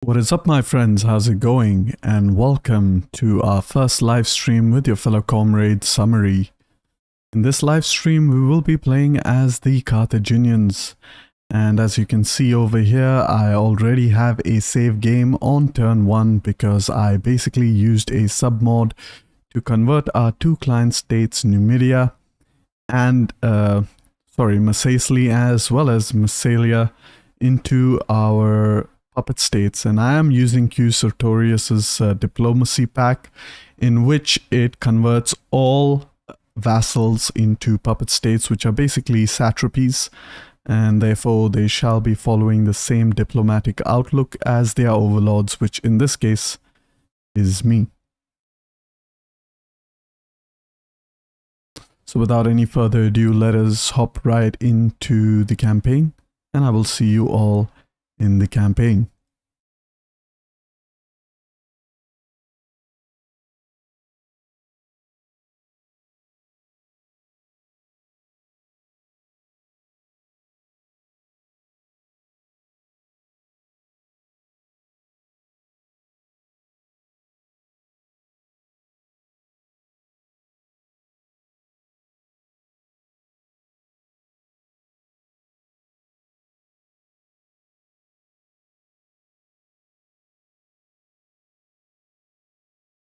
What is up, my friends? How's it going? And welcome to our first live stream with your fellow comrade Summary. In this live stream, we will be playing as the Carthaginians. And as you can see over here, I already have a save game on turn 1 because I basically used a submod to convert our two client states, Numidia and Massalia as well as Massalia, into our puppet states, and I am using Q Sartorius's diplomacy pack, in which it converts all vassals into puppet states, which are basically satrapies, and therefore they shall be following the same diplomatic outlook as their overlords, which in this case is me. So without any further ado, let us hop right into the campaign, and I will see you all in the campaign.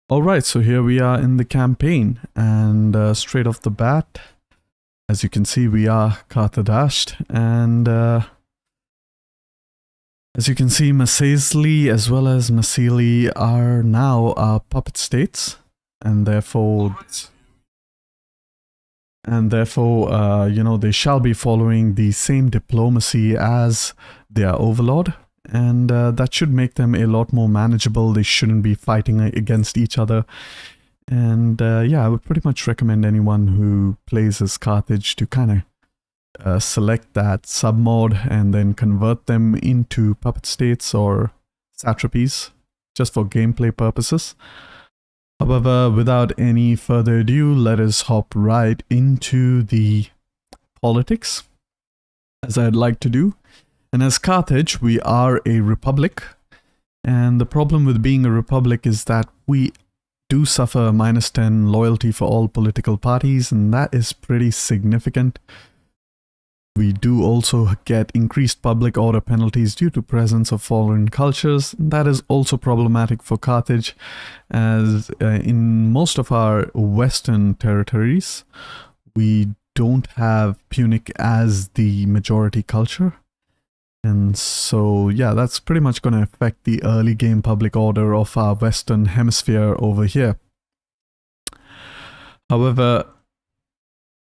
Alright, so here we are in the campaign, and straight off the bat, as you can see, we are Qarthadastim, and as you can see, Massalia as well as Massalia are now our puppet states, and therefore, you know, they shall be following the same diplomacy as their overlord. And that should make them a lot more manageable. They shouldn't be fighting against each other. And yeah, I would pretty much recommend anyone who plays as Carthage to kind of select that submod and then convert them into puppet states or satrapies, just for gameplay purposes. However, without any further ado, let us hop right into the politics, as I'd like to do. And as Carthage, we are a republic, and the problem with being a republic is that we do suffer -10 loyalty for all political parties, and that is pretty significant. We do also get increased public order penalties due to presence of foreign cultures. That is also problematic for Carthage, as in most of our western territories, we don't have Punic as the majority culture. And so, yeah, that's pretty much going to affect the early game public order of our Western Hemisphere over here. However,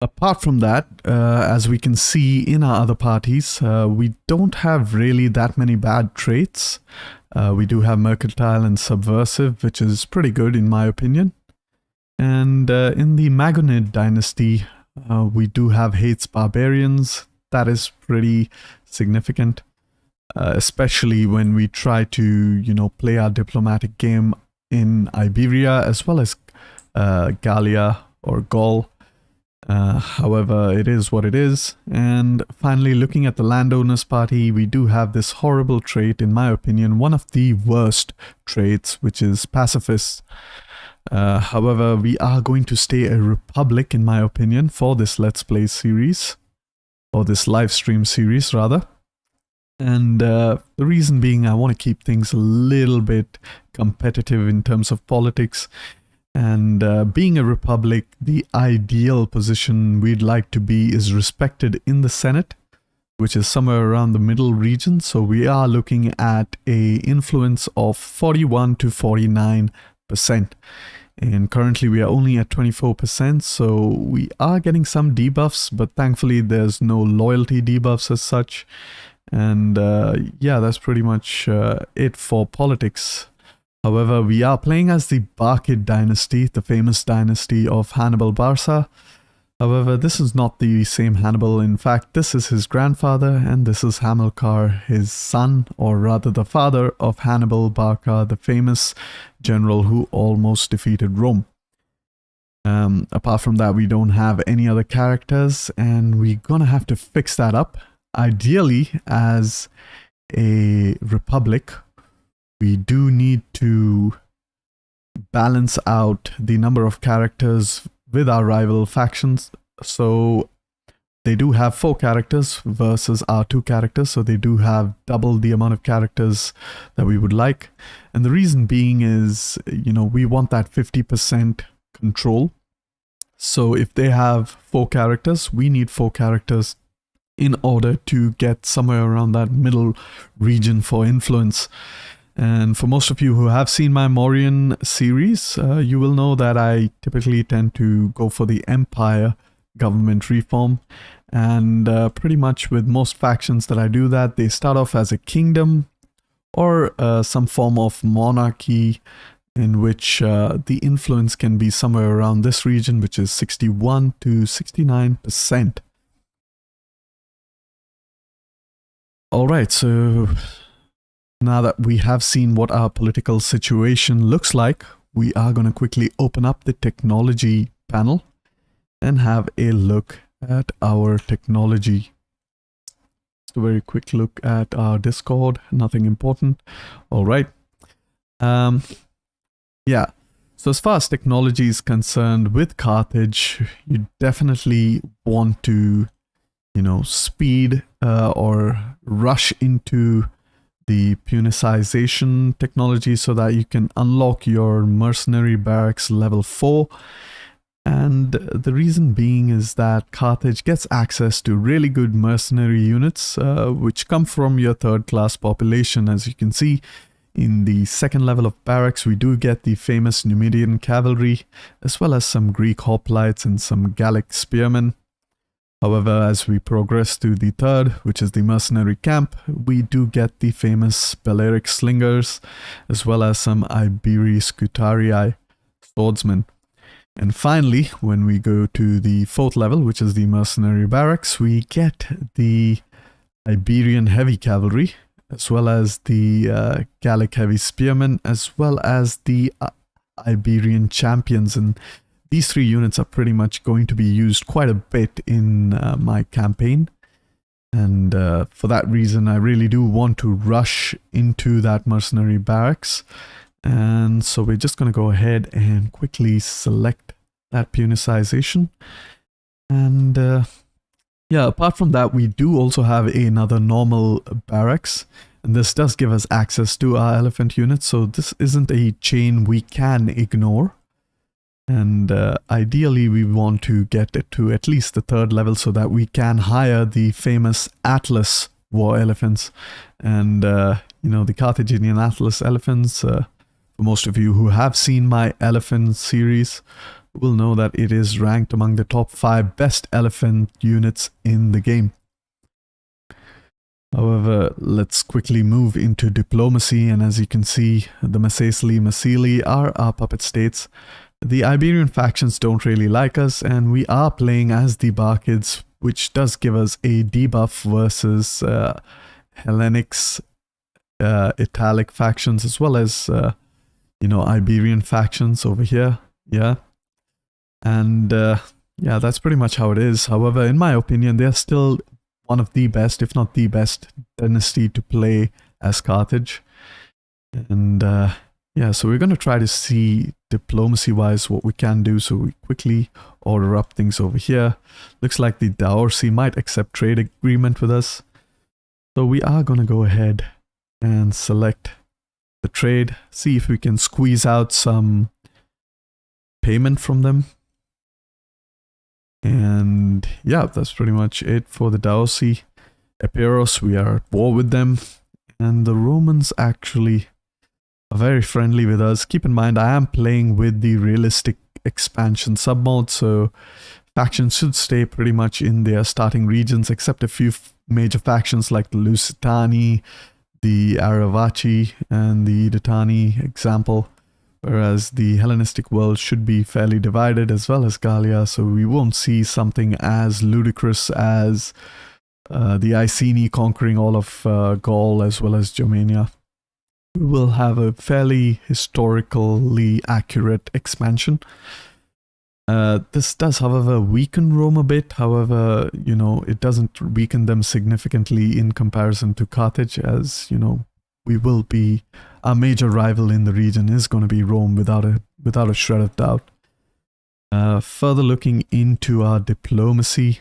apart from that, as we can see in our other parties, we don't have really that many bad traits. We do have Mercantile and Subversive, which is pretty good in my opinion. And in the Magonid dynasty, we do have Hates Barbarians. That is pretty significant, especially when we try to, you know, play our diplomatic game in Iberia as well as Gallia or Gaul. However, it is what it is. And finally, looking at the landowners party, we do have this horrible trait, in my opinion, one of the worst traits, which is pacifists. However, we are going to stay a republic, in my opinion, for this Let's Play series, or this live stream series rather. And the reason being, I want to keep things a little bit competitive in terms of politics. And being a republic, the ideal position we'd like to be is respected in the Senate, which is somewhere around the middle region. So we are looking at a influence of 41 to 49%. And currently we are only at 24%, so we are getting some debuffs, but thankfully there's no loyalty debuffs as such. And yeah, that's pretty much it for politics. However, we are playing as the Barcid dynasty, the famous dynasty of Hannibal Barca. However, this is not the same Hannibal. In fact, this is his grandfather, and this is Hamilcar, his son, or rather the father of Hannibal Barca, the famous general who almost defeated Rome. Apart from that, we don't have any other characters, and we're gonna have to fix that up. Ideally, as a republic, we do need to balance out the number of characters with our rival factions. So they do have 4 characters versus our 2 characters, so they do have double the amount of characters that we would like. And the reason being is, we want that 50% control. So if they have 4 characters, we need 4 characters in order to get somewhere around that middle region for influence. And for most of you who have seen my Mauryan series, you will know that I typically tend to go for the empire government reform. And pretty much with most factions that I do that, they start off as a kingdom or some form of monarchy in which the influence can be somewhere around this region, which is 61 to 69%. All right, so now that we have seen what our political situation looks like, we are going to quickly open up the technology panel and have a look at our technology. Just a very quick look at our Discord, nothing important. All right. Yeah, so as far as technology is concerned with Carthage, you definitely want to, speed or rush into the punicization technology so that you can unlock your mercenary barracks level 4. And the reason being is that Carthage gets access to really good mercenary units, which come from your 3rd class population. As you can see, in the 2nd level of barracks, we do get the famous Numidian cavalry, as well as some Greek hoplites and some Gallic spearmen. However, as we progress to the 3rd, which is the mercenary camp, we do get the famous Balearic slingers, as well as some Iberi Scutarii swordsmen. And finally, when we go to the 4th level, which is the mercenary barracks, we get the Iberian heavy cavalry, as well as the Gallic heavy spearmen, as well as the Iberian champions. And these 3 units are pretty much going to be used quite a bit in my campaign. And for that reason, I really do want to rush into that mercenary barracks. And so we're just going to go ahead and quickly select that punicization. And yeah, apart from that, we do also have another normal barracks. And this does give us access to our elephant units. So this isn't a chain we can ignore. And ideally, we want to get it to at least the 3rd level so that we can hire the famous Atlas war elephants. And, the Carthaginian Atlas elephants, for most of you who have seen my elephant series, will know that it is ranked among the top 5 best elephant units in the game. However, let's quickly move into diplomacy. And as you can see, the Masili are our puppet states. The Iberian factions don't really like us, and we are playing as the Barkids, which does give us a debuff versus Hellenics, Italic factions, as well as, Iberian factions over here. Yeah. And, yeah, that's pretty much how it is. However, in my opinion, they're still one of the best, if not the best, dynasty to play as Carthage. And, yeah, so we're going to try to see diplomacy-wise what we can do. So we quickly order up things over here. Looks like the Daorsi might accept trade agreement with us. So we are going to go ahead and select the trade. See if we can squeeze out some payment from them. And yeah, that's pretty much it for the Daorsi. Epiros, we are at war with them. And the Romans actually are very friendly with us. Keep in mind, I am playing with the realistic expansion submod, so factions should stay pretty much in their starting regions, except a few major factions like the Lusitani, the Aravaci, and the Editani example. Whereas the Hellenistic world should be fairly divided, as well as Gallia, so we won't see something as ludicrous as the Iceni conquering all of Gaul as well as Germania. We will have a fairly historically accurate expansion. This does, however, weaken Rome a bit. However, it doesn't weaken them significantly in comparison to Carthage, as, we will be our major rival in the region is going to be Rome without a shred of doubt. Further looking into our diplomacy,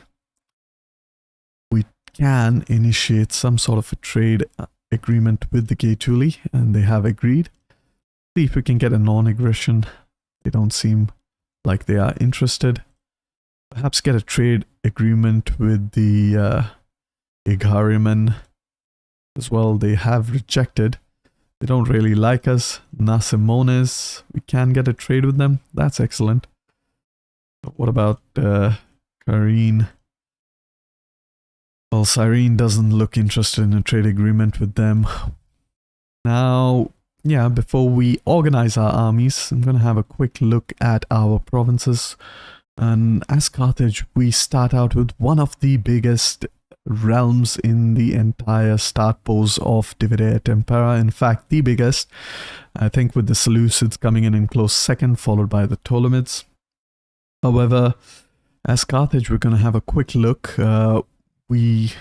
we can initiate some sort of a trade agreement with the Gaetuli, and they have agreed. See if we can get a non-aggression. They don't seem like they are interested. Perhaps get a trade agreement with the Igariman as well. They have rejected. They don't really like us. Nasimones, we can get a trade with them. That's excellent. But what about Karine? Well, Cyrene doesn't look interested in a trade agreement with them. Now, yeah, before we organize our armies, I'm going to have a quick look at our provinces. And as Carthage, we start out with one of the biggest realms in the entire start pose of Divide et Impera. In fact, the biggest. I think with the Seleucids coming in close second, followed by the Ptolemies. However, as Carthage, we're going to have a quick look. We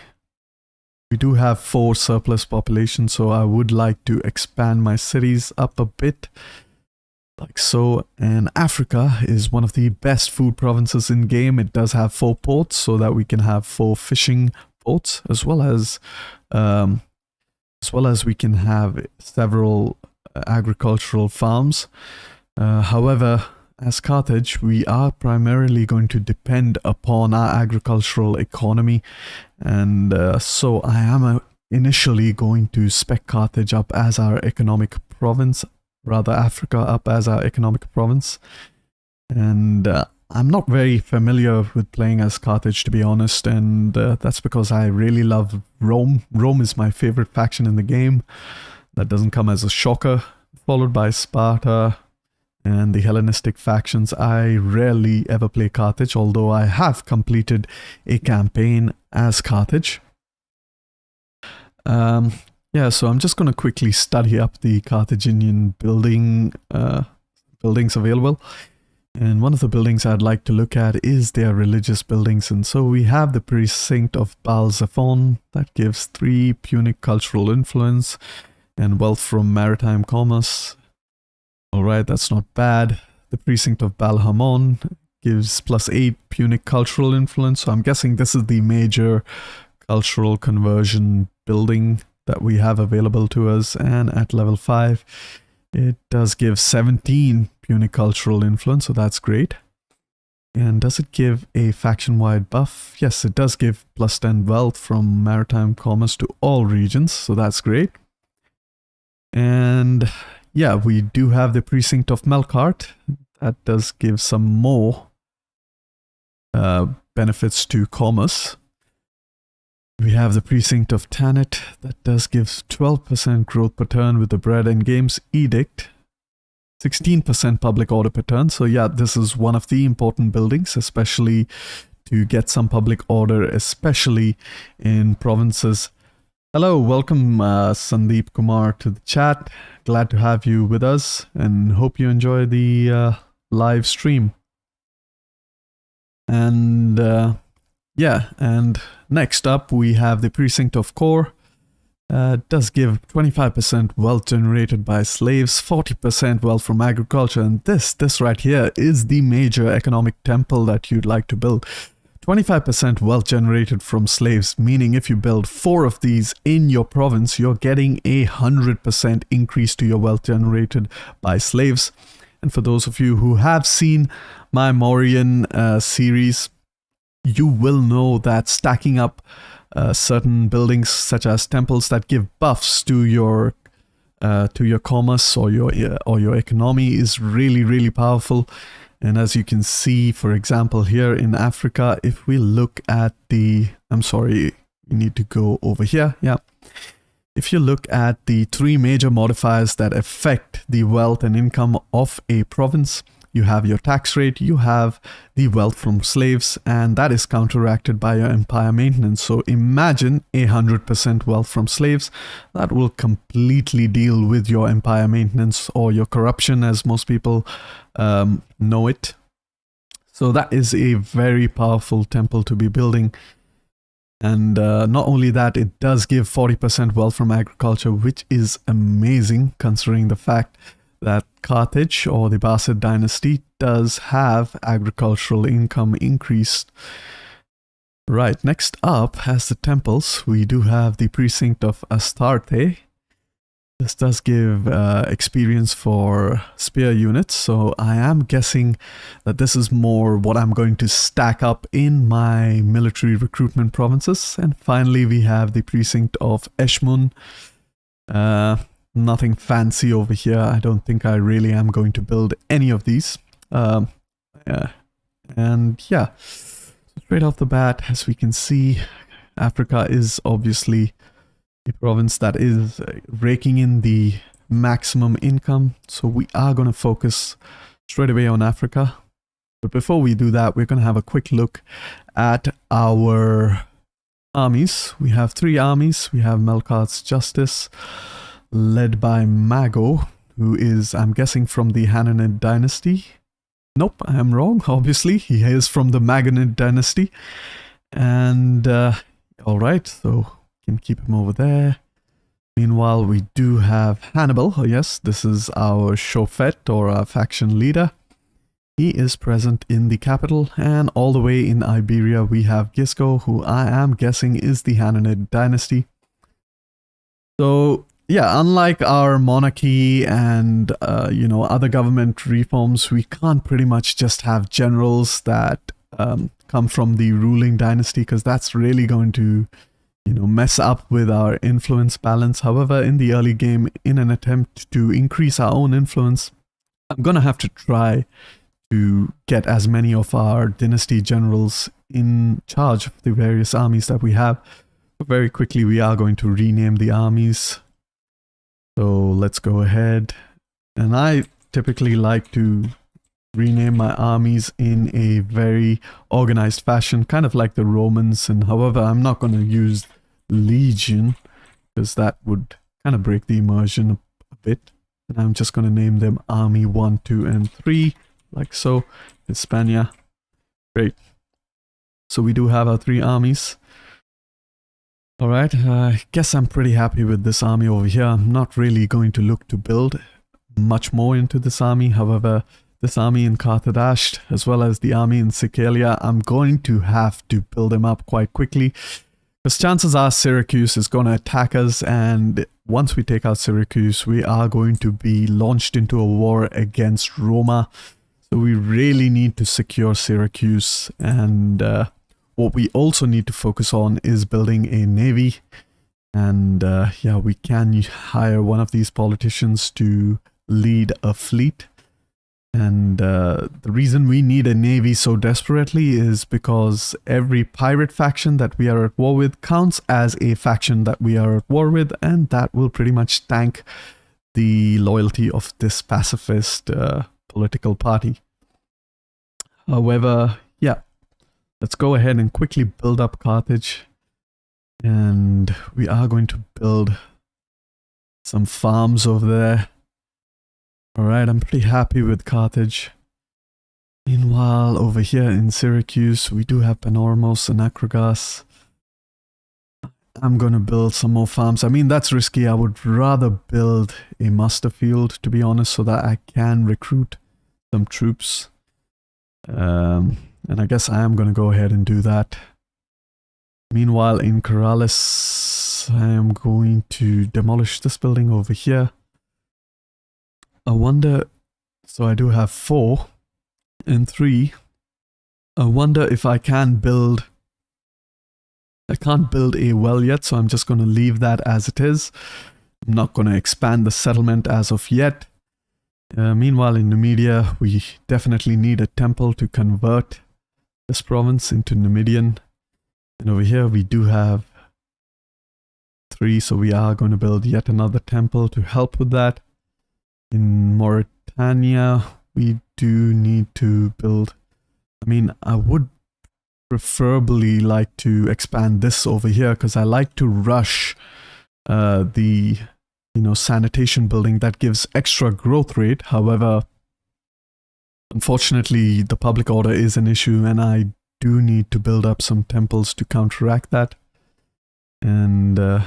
do have 4 surplus population, so I would like to expand my cities up a bit, like so. And Africa is one of the best food provinces in game. It does have 4 ports, so that we can have 4 fishing ports, as well as we can have several agricultural farms. However, as Carthage, we are primarily going to depend upon our agricultural economy, and so I am initially going to spec Carthage up as our economic province, rather Africa up as our economic province. And I'm not very familiar with playing as Carthage, to be honest, and that's because I really love Rome. Rome is my favorite faction in the game. That doesn't come as a shocker, followed by Sparta and the Hellenistic factions. I rarely ever play Carthage, although I have completed a campaign as Carthage. Yeah, so I'm just going to quickly study up the Carthaginian buildings available. And one of the buildings I'd like to look at is their religious buildings. And so we have the precinct of Baal-Zephon that gives 3 Punic cultural influence and wealth from maritime commerce. Alright, that's not bad. The precinct of Baal-Hamon gives +8 Punic cultural influence. So I'm guessing this is the major cultural conversion building that we have available to us. And at level 5, it does give 17 Punic cultural influence, so that's great. And does it give a faction-wide buff? Yes, it does give +10 wealth from maritime commerce to all regions, so that's great. And yeah, we do have the precinct of Melkart. That does give some more benefits to commerce. We have the precinct of Tanit. That does give 12% growth per turn with the Bread and Games Edict. 16% public order per turn. So yeah, this is one of the important buildings, especially to get some public order, especially in provinces. Hello, welcome Sandeep Kumar to the chat. Glad to have you with us and hope you enjoy the live stream. And yeah, and next up we have the precinct of Core. Does give 25% wealth generated by slaves, 40% wealth from agriculture, and this right here is the major economic temple that you'd like to build. 25% wealth generated from slaves, meaning if you build 4 of these in your province, you're getting a 100% increase to your wealth generated by slaves. And for those of you who have seen my Mauryan series, you will know that stacking up certain buildings such as temples that give buffs to your commerce or your economy is really powerful. And as you can see, for example, here in Africa, if we look at I'm sorry, we need to go over here. Yeah. If you look at the 3 major modifiers that affect the wealth and income of a province, you have your tax rate, you have the wealth from slaves, and that is counteracted by your empire maintenance. So imagine 100% wealth from slaves. That will completely deal with your empire maintenance or your corruption, as most people know it. So that is a very powerful temple to be building. And not only that, it does give 40% wealth from agriculture, which is amazing considering the fact that Carthage, or the Abbasid dynasty, does have agricultural income increased. Right, next up, as the temples, we do have the precinct of Astarte. This does give experience for spear units, so I am guessing that this is more what I'm going to stack up in my military recruitment provinces. And finally, we have the precinct of Eshmun. Nothing fancy over here. I don't think I really am going to build any of these. And yeah, straight off the bat, as we can see, Africa is obviously a province that is raking in the maximum income. So we are going to focus straight away on Africa. But before we do that, we're going to have a quick look at our armies. We have 3 armies. We have Melkarth's Justice, led by Mago, who is, I'm guessing, from the Hananid dynasty. Nope, I am wrong, obviously. He is from the Maganid dynasty. And, alright, so can keep him over there. Meanwhile, we do have Hannibal. Oh yes, this is our Shofet, or our faction leader. He is present in the capital, and all the way in Iberia we have Gisco, who I am guessing is the Hananid dynasty. So yeah, unlike our monarchy and other government reforms, we can't pretty much just have generals that come from the ruling dynasty, because that's really going to mess up with our influence balance. However, in the early game, in an attempt to increase our own influence, I'm gonna have to try to get as many of our dynasty generals in charge of the various armies that we have. But very quickly, we are going to rename the armies. So let's go ahead. And I typically like to rename my armies in a very organized fashion, kind of like the Romans. And however, I'm not going to use Legion, because that would kind of break the immersion a bit. And I'm just going to name them Army 1, 2, and 3, like so. Hispania. Great. So we do have our 3 armies. Alright, I guess I'm pretty happy with this army over here. I'm not really going to look to build much more into this army. However, this army in Qarthadasht, as well as the army in Sicily, I'm going to have to build them up quite quickly, because chances are Syracuse is going to attack us, and once we take out Syracuse, we are going to be launched into a war against Roma. So we really need to secure Syracuse, and what we also need to focus on is building a navy. And yeah, we can hire one of these politicians to lead a fleet. And the reason we need a navy so desperately is because every pirate faction that we are at war with counts as a faction that we are at war with, and that will pretty much tank the loyalty of this pacifist political party. However, yeah, let's go ahead and quickly build up Carthage. And we are going to build some farms over there. Alright, I'm pretty happy with Carthage. Meanwhile, over here in Syracuse, we do have Panormos and Acrogas. I'm going to build some more farms. I mean, that's risky. I would rather build a muster field, to be honest, so that I can recruit some troops. And I guess I am going to go ahead and do that. Meanwhile, in Corrales, I am going to demolish this building over here. I wonder, so I do have 4 and 3. I wonder if I can build, I can't build a well yet, so I'm just going to leave that as it is. I'm not going to expand the settlement as of yet. Meanwhile, in Numidia, we definitely need a temple to convert this province into Numidian. And over here, we do have 3, so we are going to build yet another temple to help with that. In Mauritania, we do need to build, I mean, I would preferably like to expand this over here, because I like to rush the sanitation building that gives extra growth rate. However, unfortunately, the public order is an issue, and I do need to build up some temples to counteract that. And the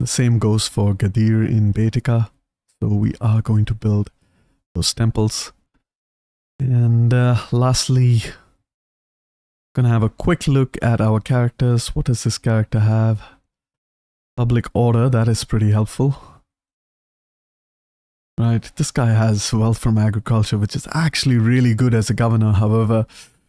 same goes for Gadir in Baetica. So we are going to build those temples. And lastly, gonna have a quick look at our characters. What does this character have? Public order, that is pretty helpful. Right, this guy has wealth from agriculture, which is actually really good as a governor. However,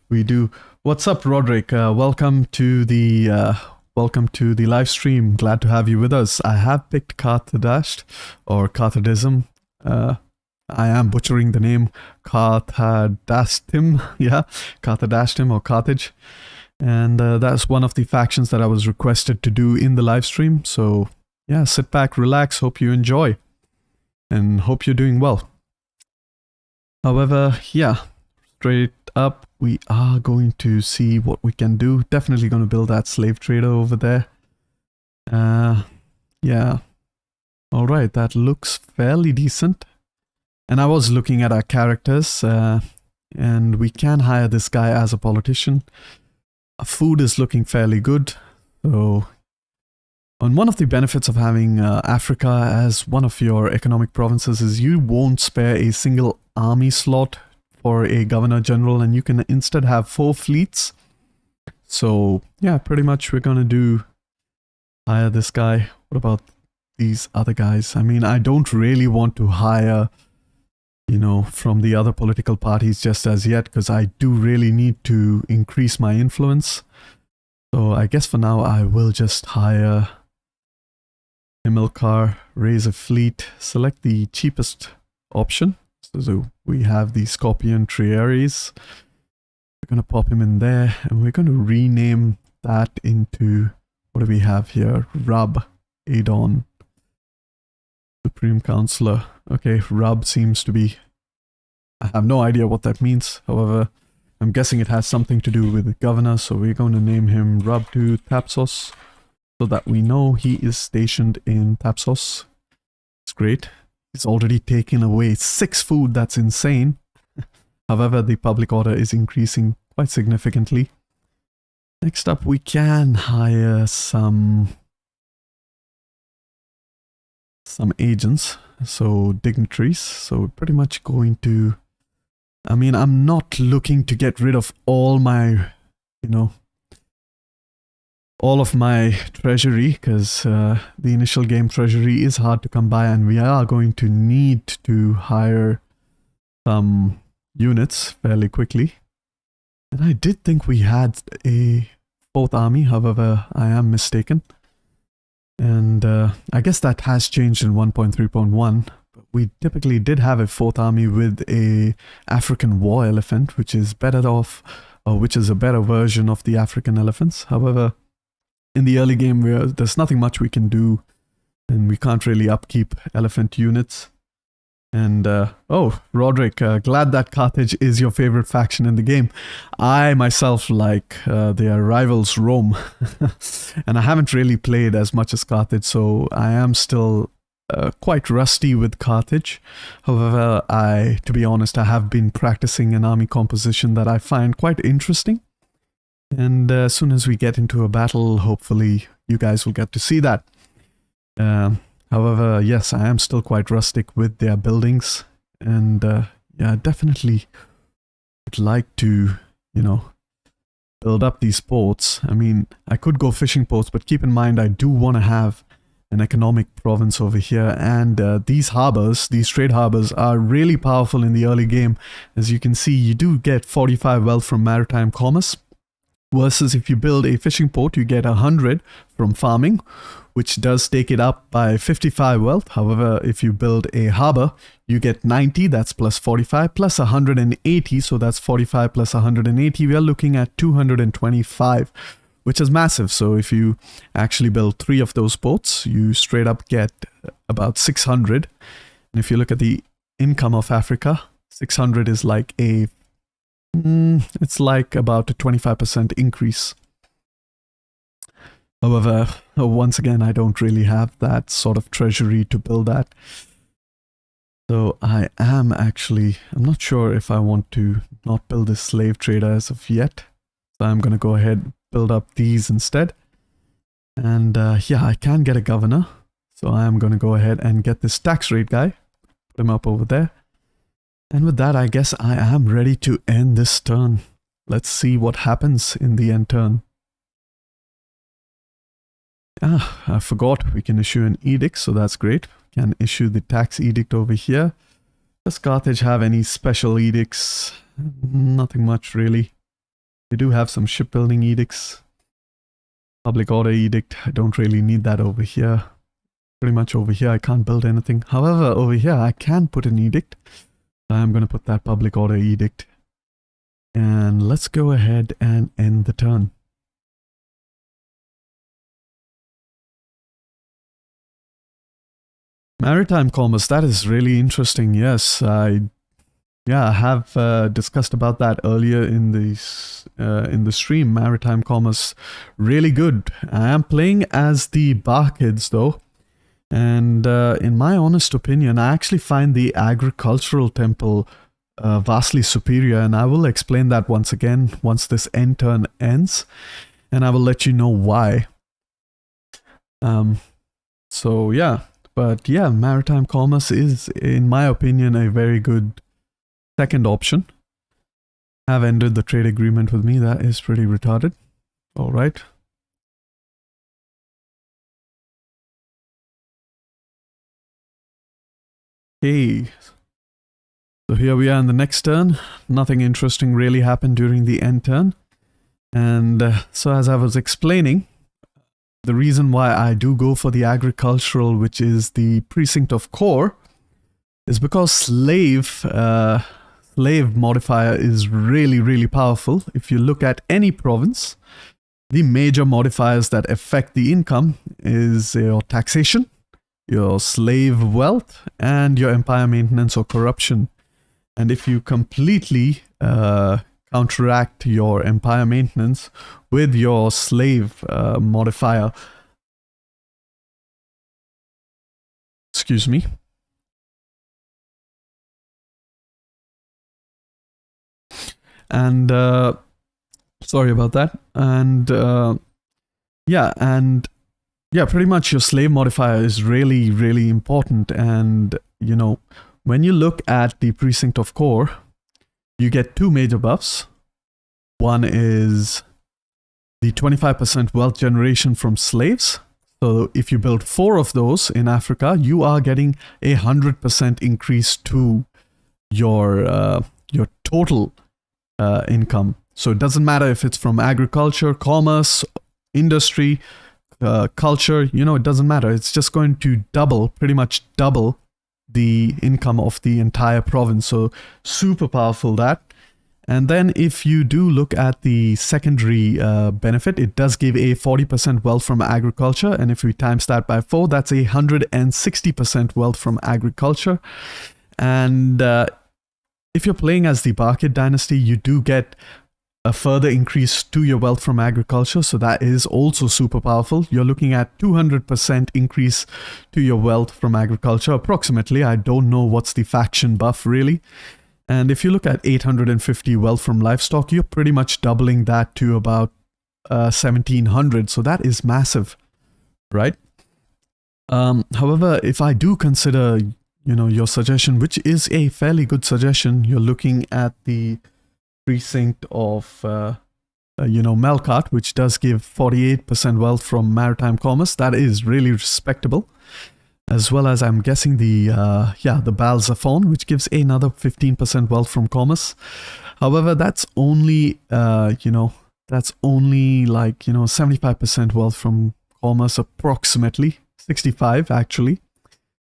we do. What's up, Roderick? Welcome to the live stream. Glad to have you with us. I have picked Qarthadast or Qarthadism. I am butchering the name, Qarthadastim. Yeah, Qarthadastim or Carthage. And that's one of the factions that I was requested to do in the live stream. So yeah, sit back, relax, hope you enjoy. And hope you're doing well. However, yeah, straight up, we are going to see what we can do. Definitely going to build that slave trader over there. Yeah. All right, that looks fairly decent. And I was looking at our characters, and we can hire this guy as a politician. Our food is looking fairly good. So, and one of the benefits of having Africa as one of your economic provinces is you won't spare a single army slot for a governor general, and you can instead have 4 fleets. So yeah, pretty much we're gonna do hire this guy. What about these other guys? I mean, I don't really want to hire, you know, from the other political parties just as yet, because I do really need to increase my influence. So I guess for now I will just hire Himilcar, raise a fleet, select the cheapest option. So we have the Scorpion Triaries. We're going to pop him in there, and we're going to rename that into, what do we have here? Rub Adon, Supreme Counselor. Okay, Rub seems to be, I have no idea what that means. However, I'm guessing it has something to do with the governor, so we're going to name him Rub to Thapsos, so that we know he is stationed in Thapsos. It's great. He's already taken away 6 food. That's insane. However, the public order is increasing quite significantly. Next up, we can hire some agents, so dignitaries. So we're pretty much going to, I mean, I'm not looking to get rid of all my, you know, all of my treasury, because the initial game treasury is hard to come by, and we are going to need to hire some units fairly quickly. And I did think we had a 4th army, however, I am mistaken. And I guess that has changed in 1.3.1. We typically did have a 4th army with a African war elephant, which is better off, or which is a better version of the African elephants. However, in the early game, there's nothing much we can do, and we can't really upkeep elephant units. And, oh, Roderick, glad that Carthage is your favorite faction in the game. I myself like their rivals Rome, and I haven't really played as much as Carthage, so I am still quite rusty with Carthage. However, to be honest, I have been practicing an army composition that I find quite interesting. And as soon as we get into a battle, hopefully you guys will get to see that. However, yes, I am still quite rustic with their buildings. And yeah, definitely would like to, you know, build up these ports. I mean, I could go fishing ports, but keep in mind I do want to have an economic province over here. And these harbors, these trade harbors, are really powerful in the early game. As you can see, you do get 45 wealth from maritime commerce. Versus if you build a fishing port, you get 100 from farming, which does take it up by 55 wealth. However, if you build a harbor, you get 90, that's plus 45, plus 180, so that's 45 plus 180. We are looking at 225, which is massive. So if you actually build 3 of those ports, you straight up get about 600. And if you look at the income of Africa, 600 is like a it's like about a 25% increase. However, once again, I don't really have that sort of treasury to build that. So I'm not sure if I want to not build this slave trader as of yet. So I'm going to go ahead and build up these instead. And yeah, I can get a governor. So I am going to go ahead and get this tax rate guy. Put him up over there. And with that, I guess I am ready to end this turn. Let's see what happens in the end turn. Ah, I forgot we can issue an edict, so that's great. We can issue the tax edict over here. Does Carthage have any special edicts? Nothing much really. They do have some shipbuilding edicts. Public order edict, I don't really need that over here. Pretty much over here I can't build anything. However, over here I can put an edict. I'm going to put that public order edict. And let's go ahead and end the turn. Maritime commerce, that is really interesting. Yes, I have discussed about that earlier in the stream. Maritime commerce, really good. I am playing as the Barkids though, and in my honest opinion, I actually find the agricultural temple vastly superior, and I will explain that once again once this end turn ends, and I will let you know why. So yeah. But yeah, maritime commerce is, in my opinion, a very good second option. Have ended the trade agreement with me. That is pretty retarded. All right. Okay. So here we are in the next turn. Nothing interesting really happened during the end turn. And so as I was explaining, the reason why I do go for the agricultural, which is the precinct of core, is because slave modifier is really powerful. If you look at any province, the major modifiers that affect the income is your taxation, your slave wealth, and your empire maintenance or corruption. And if you completely counteract your empire maintenance with your slave modifier, excuse me, and sorry about that, and yeah, pretty much your slave modifier is really important. And you know, when you look at the precinct of core, you get two major buffs. One is the 25% wealth generation from slaves. So if you build 4 of those in Africa, you are getting 100% increase to your total income. So it doesn't matter if it's from agriculture, commerce, industry, culture, you know, it doesn't matter. It's just going to double, pretty much double the income of the entire province. So super powerful that. And then if you do look at the secondary benefit, it does give a 40% wealth from agriculture. And if we times that by 4, that's 160% wealth from agriculture. And if you're playing as the Barkid dynasty, you do get a further increase to your wealth from agriculture. So that is also super powerful. You're looking at 200% increase to your wealth from agriculture, approximately. I don't know what's the faction buff really. And if you look at 850 wealth from livestock, you're pretty much doubling that to about 1700. So that is massive, right? However, if I do consider, you know, your suggestion, which is a fairly good suggestion, you're looking at the precinct of, you know, Melkart, which does give 48% wealth from maritime commerce. That is really respectable. As well as, I'm guessing, the Balzaphon, which gives another 15% wealth from commerce. However, that's only, that's only like, 75% wealth from commerce, approximately 65 actually.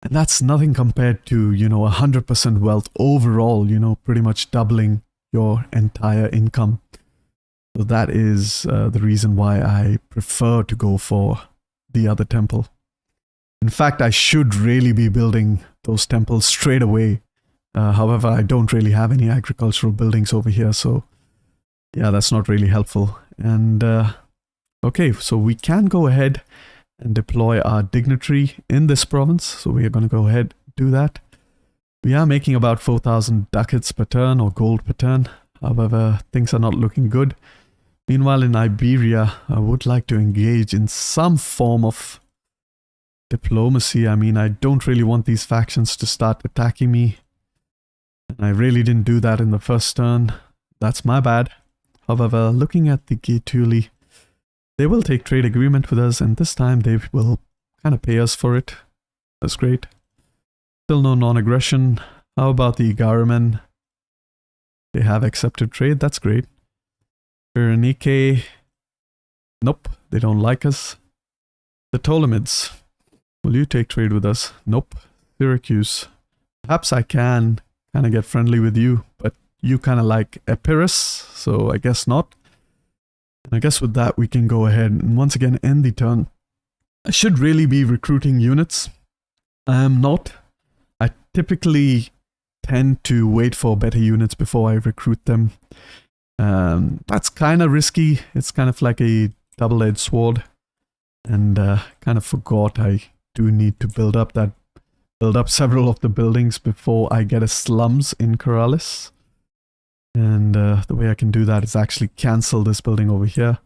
And that's nothing compared to, 100% wealth overall, pretty much doubling your entire income. So that is the reason why I prefer to go for the other temple. In fact, I should really be building those temples straight away. However, I don't really have any agricultural buildings over here, so yeah, that's not really helpful. And okay, so we can go ahead and deploy our dignitary in this province. So we are going to go ahead and do that. We are making about 4,000 ducats per turn or gold per turn. However, things are not looking good. Meanwhile, in Iberia, I would like to engage in some form of diplomacy. I mean, I don't really want these factions to start attacking me. And I really didn't do that in the first turn. That's my bad. However, looking at the Gaetuli, they will take trade agreement with us, and this time they will kind of pay us for it. That's great. Still no non-aggression. How about the Garaman? They have accepted trade. That's great. Berenike. Nope, they don't like us. The Ptolemids. Will you take trade with us? Nope. Syracuse. Perhaps I can kind of get friendly with you, but you kind of like Epirus, so I guess not. And I guess with that we can go ahead and once again end the turn. I should really be recruiting units. I am not. I typically tend to wait for better units before I recruit them. That's kind of risky. It's kind of like a double-edged sword. And kind of forgot I do need to build up several of the buildings before I get a slums in Corrales. And the way I can do that is actually cancel this building over here.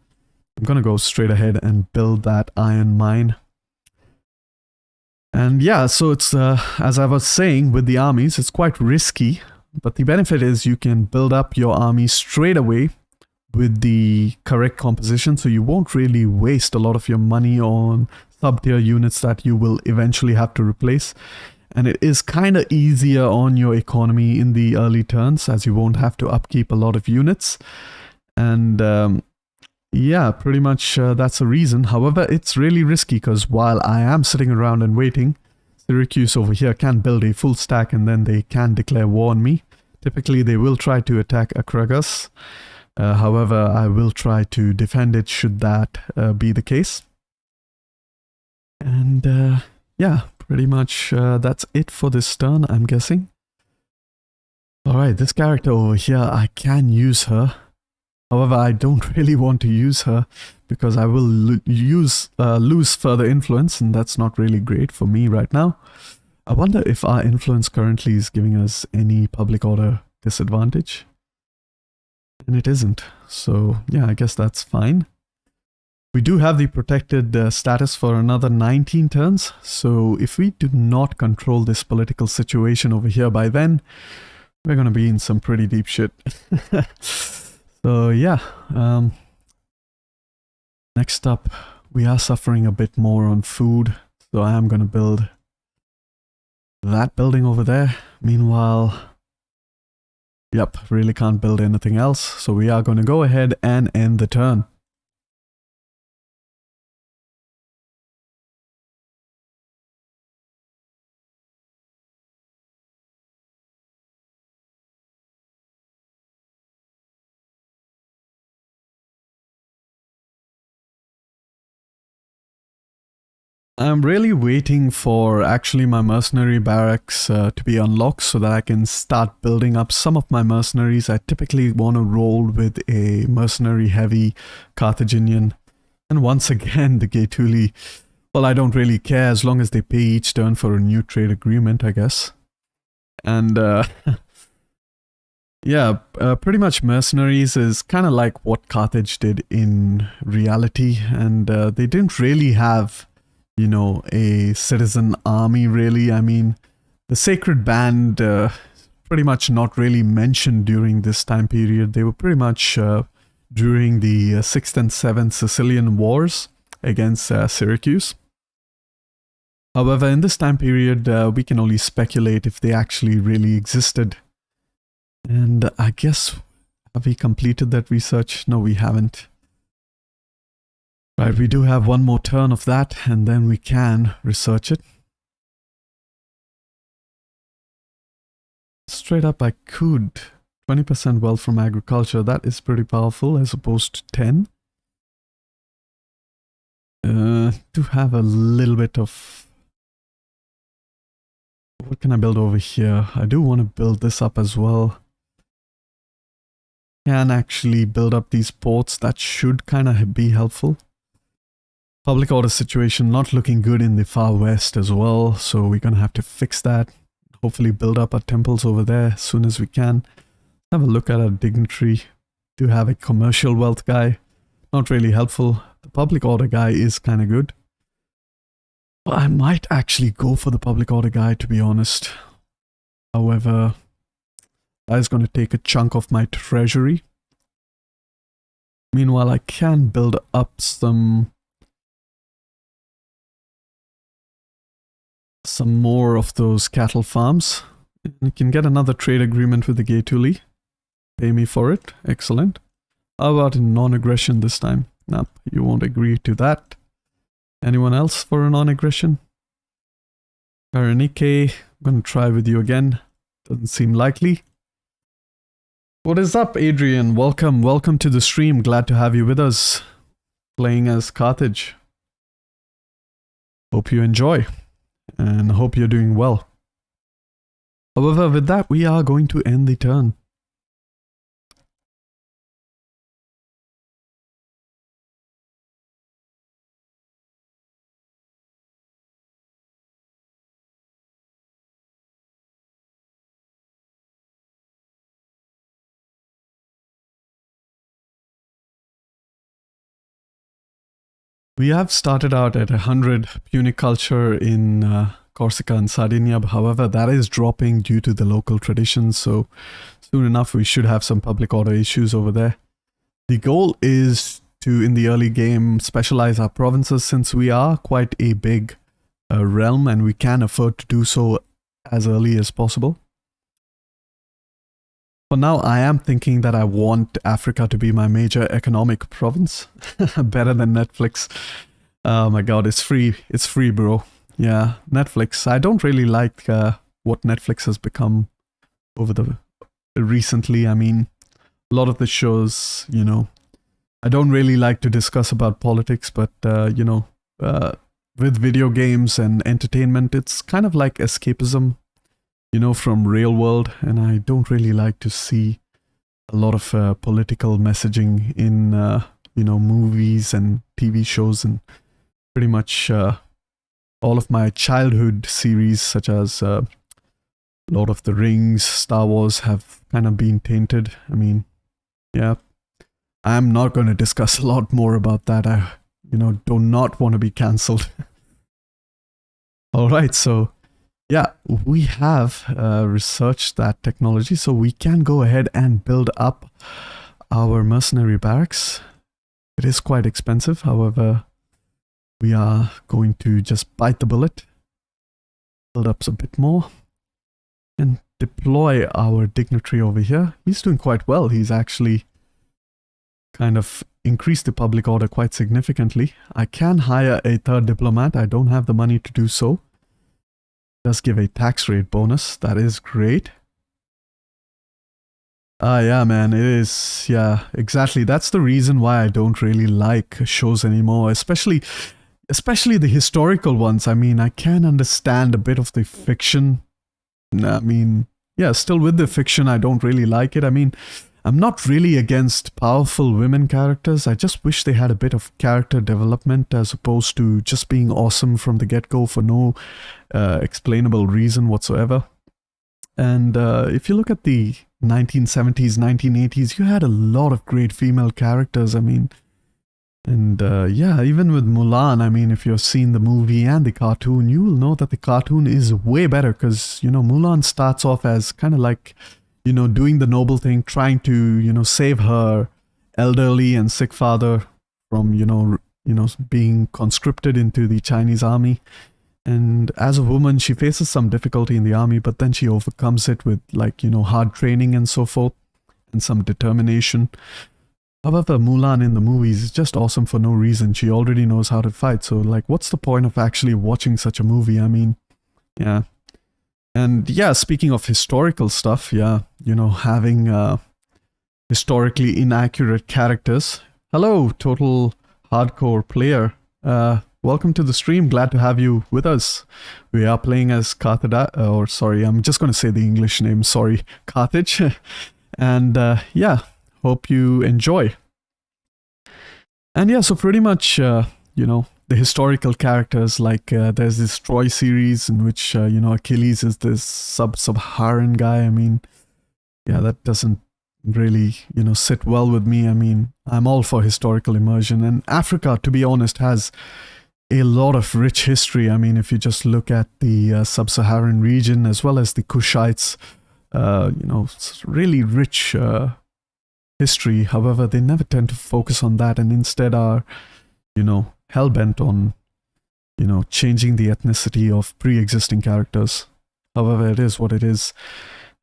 I'm going to go straight ahead and build that iron mine. And yeah, so it's, as I was saying, with the armies, it's quite risky. But the benefit is you can build up your army straight away with the correct composition. So you won't really waste a lot of your money on sub-tier units that you will eventually have to replace. And it is kind of easier on your economy in the early turns, as you won't have to upkeep a lot of units. And yeah, pretty much that's the reason. However, it's really risky because while I am sitting around and waiting, Syracuse over here can build a full stack and then they can declare war on me. Typically, they will try to attack Akragas. However, I will try to defend it should that be the case. And yeah, pretty much that's it for this turn, I'm guessing. Alright, this character over here, I can use her. However, I don't really want to use her because I will lose further influence, and that's not really great for me right now. I wonder if our influence currently is giving us any public order disadvantage. And it isn't. So yeah, I guess that's fine. We do have the protected status for another 19 turns. So if we do not control this political situation over here by then, we're going to be in some pretty deep shit. So yeah, next up, we are suffering a bit more on food. So I am going to build that building over there. Meanwhile, yep, really can't build anything else. So we are going to go ahead and end the turn. I'm really waiting for actually my mercenary barracks to be unlocked so that I can start building up some of my mercenaries. I typically want to roll with a mercenary heavy Carthaginian. And once again, the Gaetuli, well, I don't really care as long as they pay each turn for a new trade agreement, I guess. And yeah, pretty much mercenaries is kind of like what Carthage did in reality. And they didn't really have, you know, a citizen army really. I mean, the Sacred Band pretty much not really mentioned during this time period. They were pretty much during the 6th and 7th Sicilian Wars against Syracuse. However, in this time period, we can only speculate if they actually really existed. And I guess, have we completed that research? No, we haven't. Right, we do have one more turn of that, and then we can research it. Straight up, I could. 20% wealth from agriculture, that is pretty powerful as opposed to 10. Do have a little bit of... What can I build over here? I do want to build this up as well. Can actually build up these ports, that should kind of be helpful. Public order situation not looking good in the far west as well, so we're gonna have to fix that. Hopefully build up our temples over there as soon as we can. Have a look at our dignitary. Do have a commercial wealth guy. not really helpful. The public order guy is kind of good. But I might actually go for the public order guy, to be honest. However, that is going to take a chunk of my treasury. Meanwhile, I can build up some more of those cattle farms. You can get another trade agreement with the Gaetuli. Pay me for it. Excellent. How about in non-aggression this time? Nope, you won't agree to that. Anyone else for a non-aggression? Karanike, I'm going to try with you again. Doesn't seem likely. What is up, Adrian? Welcome to the stream. Glad to have you with us. Playing as Carthage. Hope you enjoy. And hope you're doing well. However, with that, we are going to end the turn. We have started out at 100 Punic culture in Corsica and Sardinia. However, that is dropping due to the local traditions. So soon enough, we should have some public order issues over there. The goal is to, in the early game, specialize our provinces since we are quite a big realm and we can afford to do so as early as possible. For now, I am thinking that I want Africa to be my major economic province. Better than Netflix. Oh my god, it's free. It's free, bro. Yeah, Netflix. I don't really like what Netflix has become over the recently. I mean, a lot of the shows, you know, I don't really like to discuss about politics, but, you know, with video games and entertainment, it's kind of like escapism, you know, from real world, and I don't really like to see a lot of political messaging in, you know, movies and TV shows, and pretty much all of my childhood series, such as Lord of the Rings, Star Wars, have kind of been tainted. I mean, yeah, I'm not going to discuss a lot more about that. I, you know, do not want to be cancelled. All right, so yeah, we have researched that technology, so we can go ahead and build up our mercenary barracks. It is quite expensive, however, we are going to just bite the bullet, build up a bit more, and deploy our dignitary over here. He's doing quite well. He's actually kind of increased the public order quite significantly. I can hire a third diplomat. I don't have the money to do so. Does give a tax rate bonus. That is great. Yeah, man, it is. Yeah, exactly. That's the reason why I don't really like shows anymore, especially the historical ones. I mean, I can understand a bit of the fiction. I mean, yeah, still with the fiction, I don't really like it. I mean, I'm not really against powerful women characters. I just wish they had a bit of character development as opposed to just being awesome from the get-go for no explainable reason whatsoever. And if you look at the 1970s, 1980s, you had a lot of great female characters. I mean, and yeah, even with Mulan, I mean, if you've seen the movie and the cartoon, you will know that the cartoon is way better because, you know, Mulan starts off as kind of like, you know, doing the noble thing, trying to, you know, save her elderly and sick father from, you know, being conscripted into the Chinese army. And as a woman, she faces some difficulty in the army, but then she overcomes it with, like, you know, hard training and so forth, and some determination. However, Mulan in the movies is just awesome for no reason. She already knows how to fight, so, like, what's the point of actually watching such a movie? I mean, yeah. And yeah, speaking of historical stuff, yeah, you know, having historically inaccurate characters. Hello, total hardcore player. Welcome to the stream. Glad to have you with us. We are playing as sorry, I'm just going to say the English name. Sorry, Carthage. And yeah, hope you enjoy. And yeah, so pretty much, you know, the historical characters, like there's this Troy series in which, you know, Achilles is this sub-Saharan guy. I mean, yeah, that doesn't really, you know, sit well with me. I mean, I'm all for historical immersion, and Africa, to be honest, has a lot of rich history. I mean, if you just look at the sub-Saharan region as well as the Kushites, it's really rich history. However, they never tend to focus on that, and instead are, hell-bent on, changing the ethnicity of pre-existing characters. However, it is what it is.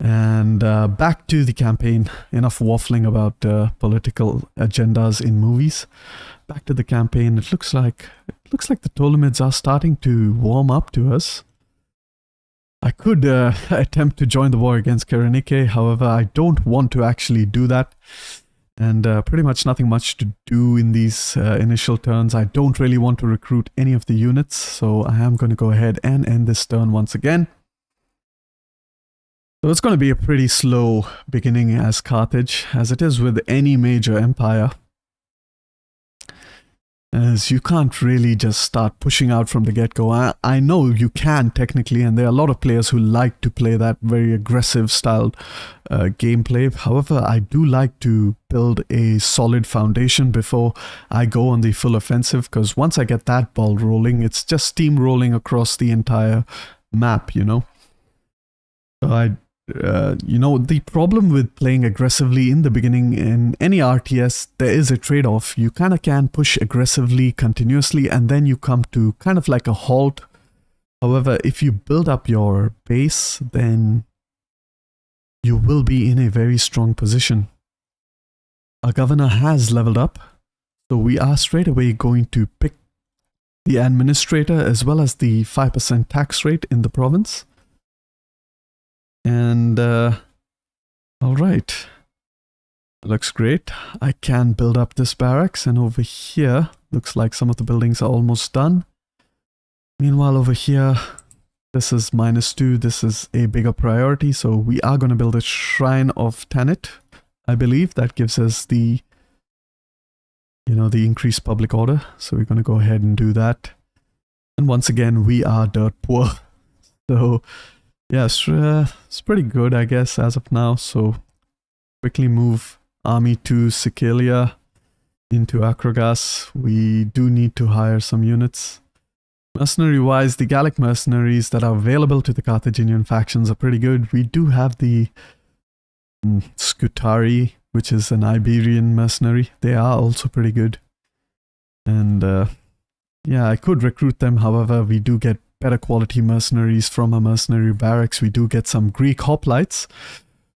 And back to the campaign. Enough waffling about political agendas in movies. Back to the campaign. It looks like the Ptolemies are starting to warm up to us. I could attempt to join the war against Cyrenaica. However, I don't want to actually do that. And pretty much nothing much to do in these initial turns. I don't really want to recruit any of the units, so I am going to go ahead and end this turn once again. So it's going to be a pretty slow beginning as Carthage, as it is with any major empire. As you can't really just start pushing out from the get-go. I know you can technically, and there are a lot of players who like to play that very aggressive style gameplay. However, I do like to build a solid foundation before I go on the full offensive, because once I get that ball rolling, it's just steamrolling across the entire map, So the problem with playing aggressively in the beginning in any RTS, there is a trade-off. You kind of can push aggressively continuously, and then you come to kind of like a halt. However, if you build up your base, then you will be in a very strong position. Our governor has leveled up, so we are straight away going to pick the administrator as well as the 5% tax rate in the province. And all right, looks great. I can build up this barracks, and over here looks like some of the buildings are almost done. Meanwhile, over here, this is -2. This is a bigger priority, so we are going to build a shrine of Tanit. I believe that gives us the the increased public order, so we're going to go ahead and do that. And once again, we are dirt poor, so yes, it's pretty good, I guess, as of now. So quickly move army to Sicilia into Acrogas. We do need to hire some units. Mercenary-wise, the Gallic mercenaries that are available to the Carthaginian factions are pretty good. We do have the Scutari, which is an Iberian mercenary. They are also pretty good. And yeah, I could recruit them. However, we do get better quality mercenaries from a mercenary barracks. We do get some Greek hoplites,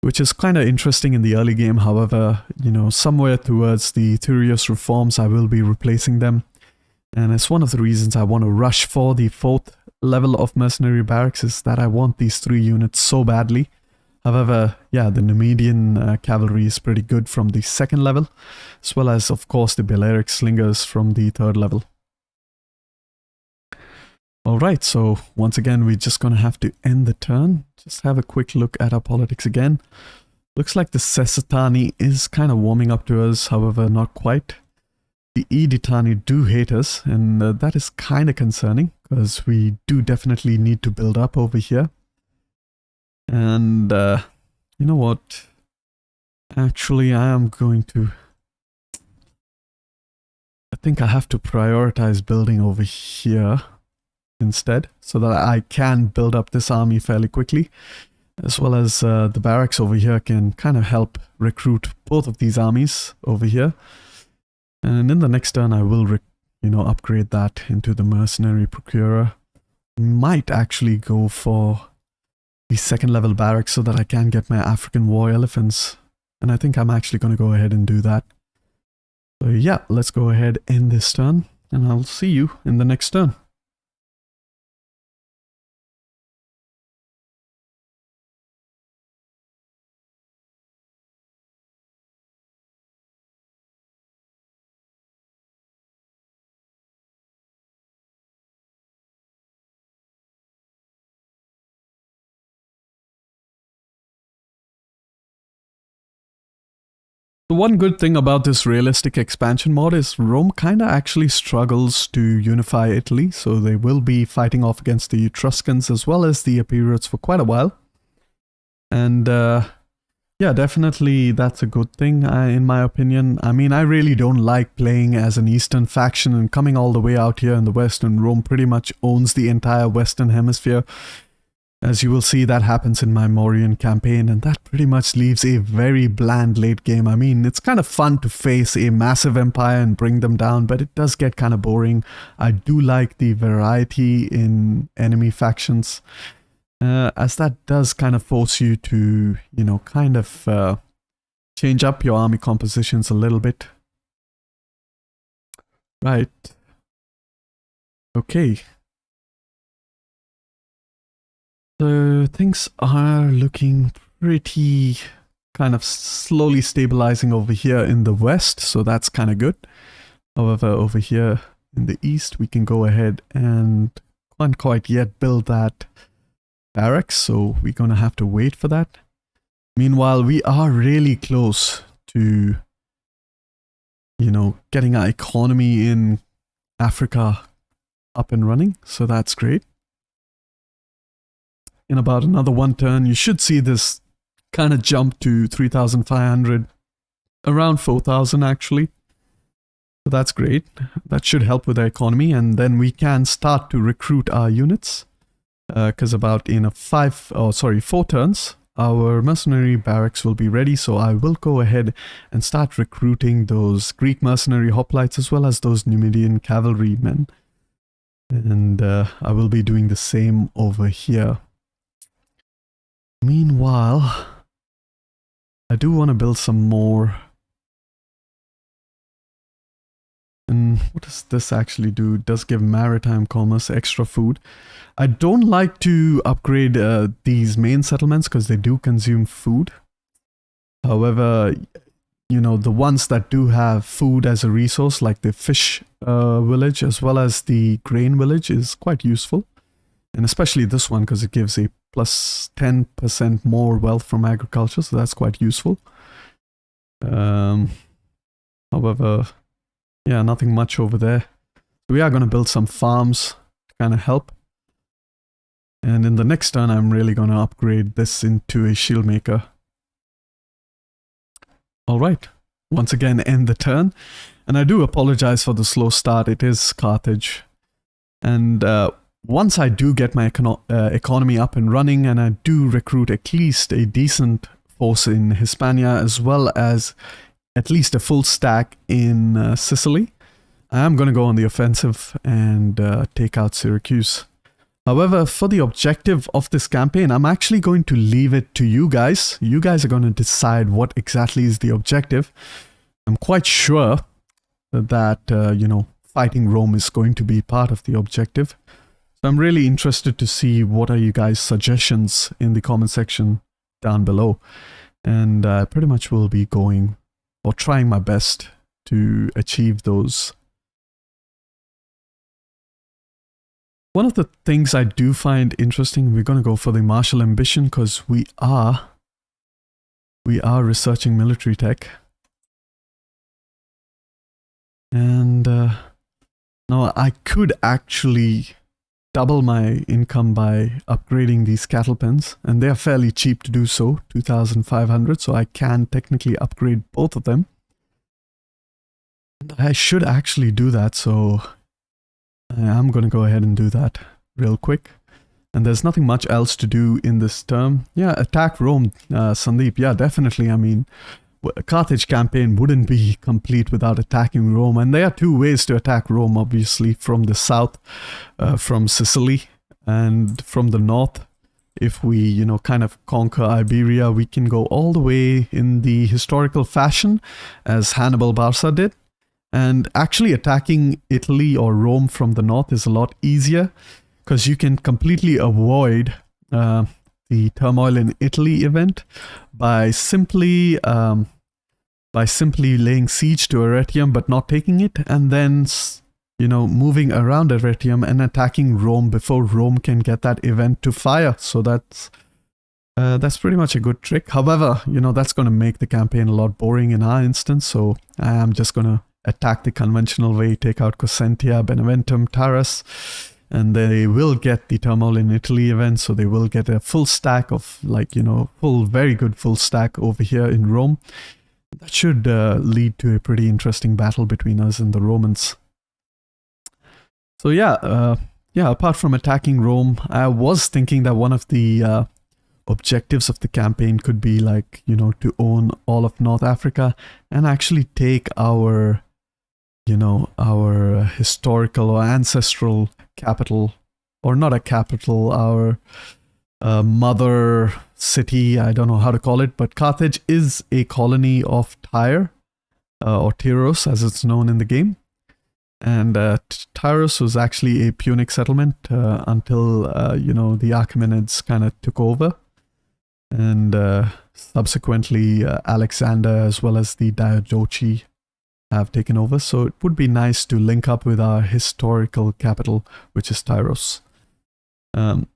which is kind of interesting in the early game. However, somewhere towards the Thurius reforms, I will be replacing them. And it's one of the reasons I want to rush for the 4th level of mercenary barracks, is that I want these 3 units so badly. However, yeah, the Numidian cavalry is pretty good from the 2nd level, as well as, of course, the Balearic slingers from the 3rd level. Alright, so once again, we're just going to have to end the turn. Just have a quick look at our politics again. Looks like the Sessetani is kind of warming up to us, however, not quite. The Editani do hate us, and that is kind of concerning, because we do definitely need to build up over here. And you know what? Actually, I think I have to prioritize building over here instead, so that I can build up this army fairly quickly, as well as the barracks over here can kind of help recruit both of these armies over here. And in the next turn, I will upgrade that into the mercenary procurer. Might actually go for the 2nd level barracks so that I can get my African war elephants, and I think I'm actually going to go ahead and do that. So yeah, let's go ahead and end this turn, and I'll see you in the next turn. The one good thing about this realistic expansion mod is Rome kinda actually struggles to unify Italy, so they will be fighting off against the Etruscans as well as the Epirots for quite a while. And yeah, Yeah, definitely that's a good thing, in my opinion. I mean, I really don't like playing as an Eastern faction and coming all the way out here in the West, and Rome pretty much owns the entire Western Hemisphere. As you will see, that happens in my Mauryan campaign, and that pretty much leaves a very bland late game. I mean, it's kind of fun to face a massive empire and bring them down, but it does get kind of boring. I do like the variety in enemy factions, as that does kind of force you to, you know, kind of change up your army compositions a little bit. Right. Okay. So things are looking pretty kind of slowly stabilizing over here in the west, so that's kind of good. However, over here in the east, we can go ahead and can't quite yet build that barracks, so we're going to have to wait for that. Meanwhile, we are really close to, you know, getting our economy in Africa up and running, so that's great. In about another one turn, you should see this kind of jump to 3,500, around 4,000 actually. So that's great. That should help with the economy, and then we can start to recruit our units. Because about in 4 turns, our mercenary barracks will be ready. So I will go ahead and start recruiting those Greek mercenary hoplites as well as those Numidian cavalrymen. And I will be doing the same over here. Meanwhile, I do want to build some more. And what does this actually do? It does give maritime commerce extra food. I don't like to upgrade these main settlements because they do consume food. However, you know, the ones that do have food as a resource, like the fish village as well as the grain village, is quite useful. And especially this one because it gives a plus 10% more wealth from agriculture, so that's quite useful. However, yeah, nothing much over there. We are going to build some farms to kind of help. And in the next turn, I'm really going to upgrade this into a shield maker. Alright, once again end the turn. And I do apologize for the slow start, it is Carthage. And once I do get my economy up and running, and I do recruit at least a decent force in Hispania, as well as at least a full stack in Sicily, I am going to go on the offensive and take out Syracuse. However, for the objective of this campaign, I'm actually going to leave it to you guys. You guys are going to decide what exactly is the objective. I'm quite sure that, you know, fighting Rome is going to be part of the objective. So I'm really interested to see what are you guys' suggestions in the comment section down below. And I pretty much will be going or trying my best to achieve those. One of the things I do find interesting, we're going to go for the martial ambition because we are researching military tech. And now I could actually double my income by upgrading these cattle pens, and they're fairly cheap to do so, 2,500, so I can technically upgrade both of them. And I should actually do that, so I'm going to go ahead and do that real quick. And there's nothing much else to do in this term. Yeah, attack Rome, Sandeep. Yeah, definitely. I mean, a Carthage campaign wouldn't be complete without attacking Rome. And there are two ways to attack Rome, obviously, from the south, from Sicily, and from the north. If we, you know, kind of conquer Iberia, we can go all the way in the historical fashion as Hannibal Barca did. And actually attacking Italy or Rome from the north is a lot easier because you can completely avoid the turmoil in Italy event by simply laying siege to Arretium but not taking it, and then, you know, moving around Arretium and attacking Rome before Rome can get that event to fire. So that's pretty much a good trick. However, you know, that's going to make the campaign a lot boring in our instance, so I am just going to attack the conventional way, take out Cosentia, Beneventum, Taras, And they will get the Turmoil in Italy event, so they will get a full stack of, like, you know, very good full stack over here in Rome. That should lead to a pretty interesting battle between us and the Romans. So yeah, apart from attacking Rome, I was thinking that one of the objectives of the campaign could be, like, you know, to own all of North Africa and actually take our, you know, our historical or ancestral capital, or not a capital, our mother city, I don't know how to call it, but Carthage is a colony of Tyre, or Tyros as it's known in the game. And Tyros was actually a Punic settlement until, you know, the Achaemenids kind of took over. And subsequently, Alexander as well as the Diadochi have taken over. So it would be nice to link up with our historical capital, which is Tyros. All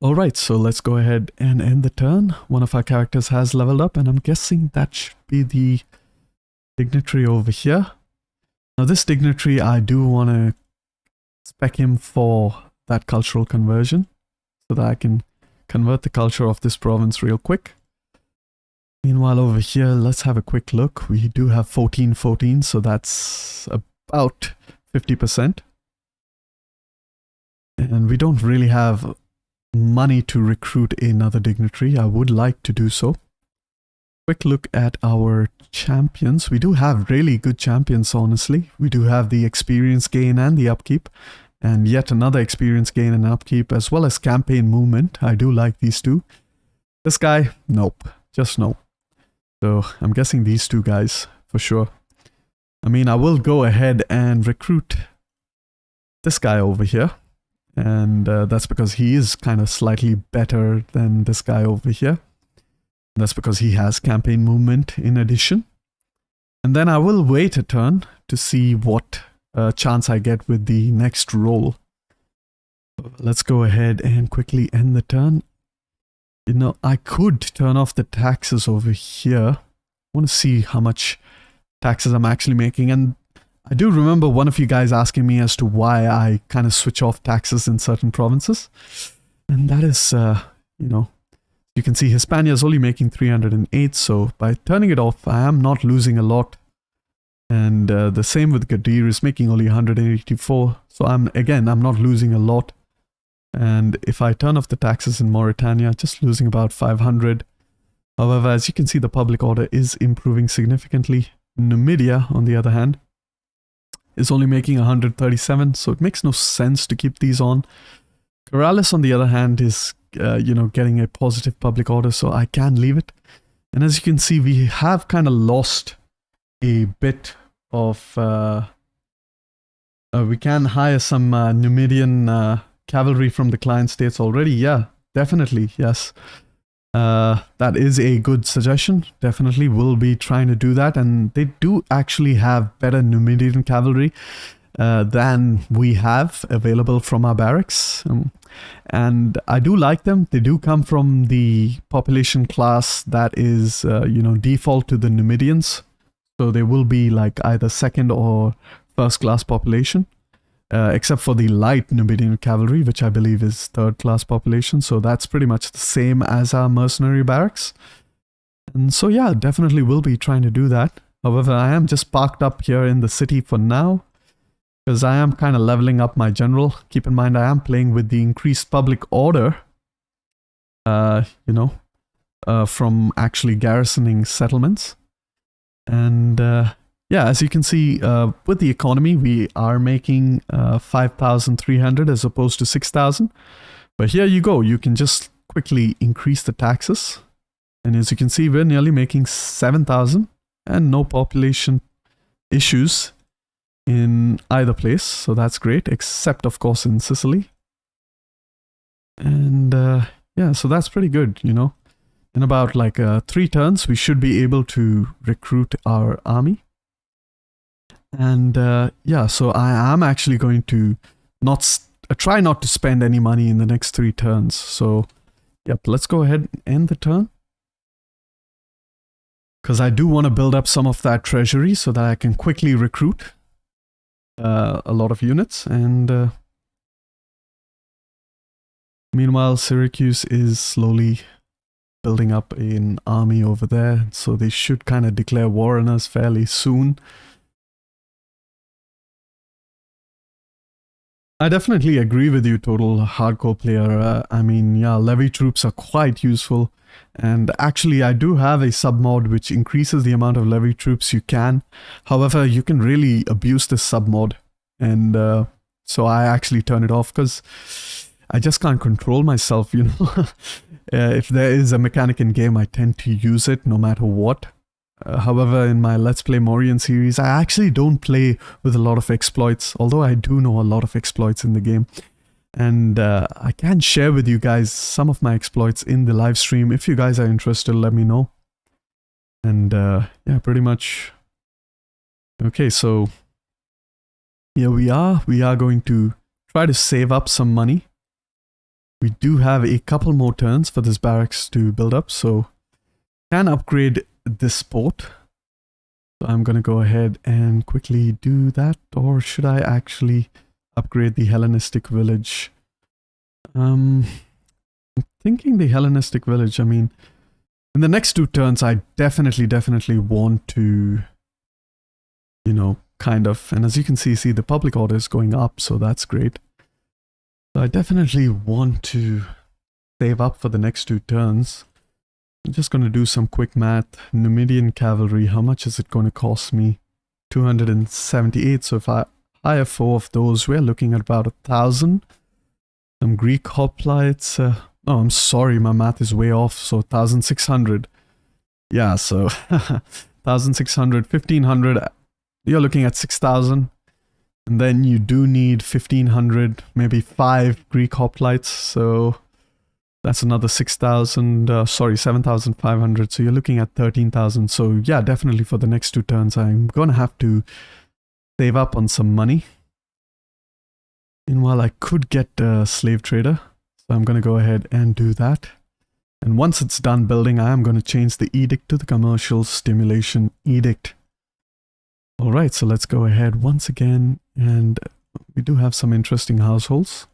right, so let's go ahead and end the turn. One of our characters has leveled up, and I'm guessing that should be the dignitary over here. Now this dignitary, I do want to spec him for that cultural conversion so that I can convert the culture of this province real quick. Meanwhile, over here, let's have a quick look. We do have 1414, so that's about 50%. And we don't really have money to recruit another dignitary. I would like to do so. Quick look at our champions. We do have really good champions, honestly. We do have the experience gain and the upkeep, and yet another experience gain and upkeep, as well as campaign movement. I do like these two. This guy, nope, just no. So I'm guessing these two guys for sure. I mean, I will go ahead and recruit this guy over here. And that's because he is kind of slightly better than this guy over here. That's because he has campaign movement in addition. And then I will wait a turn to see what chance I get with the next roll. Let's go ahead and quickly end the turn. You know, I could turn off the taxes over here. I want to see how much taxes I'm actually making. And I do remember one of you guys asking me as to why I kind of switch off taxes in certain provinces. And that is, you know, you can see Hispania is only making 308. So by turning it off, I am not losing a lot. And the same with Gadir is making only 184. So I'm not losing a lot. And if I turn off the taxes in Mauritania, just losing about 500. However, as you can see, the public order is improving significantly. Numidia, on the other hand, is only making 137, so it makes no sense to keep these on. Corrales, on the other hand, is you know, getting a positive public order, so I can leave it. And as you can see, we have kind of lost a bit of... we can hire some Numidian cavalry from the client states already. Yeah, definitely, yes. That is a good suggestion. Definitely will be trying to do that, and they do actually have better Numidian cavalry than we have available from our barracks, and I do like them. They do come from the population class that is you know, default to the Numidians, so they will be like either second or first class population. Except for the light Numidian cavalry, which I believe is third class population. So that's pretty much the same as our mercenary barracks. And so yeah, definitely will be trying to do that. However, I am just parked up here in the city for now, because I am kind of leveling up my general. Keep in mind, I am playing with the increased public order, you know, from actually garrisoning settlements. And yeah, as you can see, with the economy, we are making 5,300 as opposed to 6,000. But here you go. You can just quickly increase the taxes. And as you can see, we're nearly making 7,000 and no population issues in either place. So that's great, except, of course, in Sicily. And yeah, so that's pretty good, you know. In about like 3 turns, we should be able to recruit our army. And yeah, so I am actually going to try not to spend any money in the next 3 turns. So yep, let's go ahead and end the turn, because I do want to build up some of that treasury so that I can quickly recruit. a lot of units. And meanwhile, Syracuse is slowly building up an army over there, so they should kind of declare war on us fairly soon. I definitely agree with you, total hardcore player. I mean, yeah, levy troops are quite useful. And actually, I do have a sub-mod which increases the amount of levy troops you can. However, you can really abuse this sub-mod. And so I actually turn it off because I just can't control myself, you know. If there is a mechanic in game, I tend to use it no matter what. However, in my Let's Play Morian series, I actually don't play with a lot of exploits, although I do know a lot of exploits in the game. And I can share with you guys some of my exploits in the live stream. If you guys are interested, let me know. And yeah, pretty much. Okay, so here we are. We are going to try to save up some money. We do have a couple more turns for this barracks to build up, so can upgrade this port. So I'm going to go ahead and quickly do that, or should I actually upgrade the Hellenistic village? I'm thinking the Hellenistic village. I mean, in the next 2 turns, I definitely want to, you know, kind of, and as you can see the public order is going up, so that's great. So I definitely want to save up for the next 2 turns. I'm just going to do some quick math. Numidian cavalry, how much is it going to cost me? 278. So if I hire 4 of those, we're looking at about 1,000. Some Greek hoplites. Oh, I'm sorry, my math is way off. So 1,600. Yeah, so 1,600, 1,500. You're looking at 6,000. And then you do need 1,500, maybe 5 Greek hoplites. So that's another 6,000, sorry, 7,500. So you're looking at 13,000. So yeah, definitely for the next 2 turns, I'm going to have to save up on some money. Meanwhile, I could get a slave trader. So I'm going to go ahead and do that. And once it's done building, I am going to change the edict to the commercial stimulation edict. All right, so let's go ahead once again. And we do have some interesting households.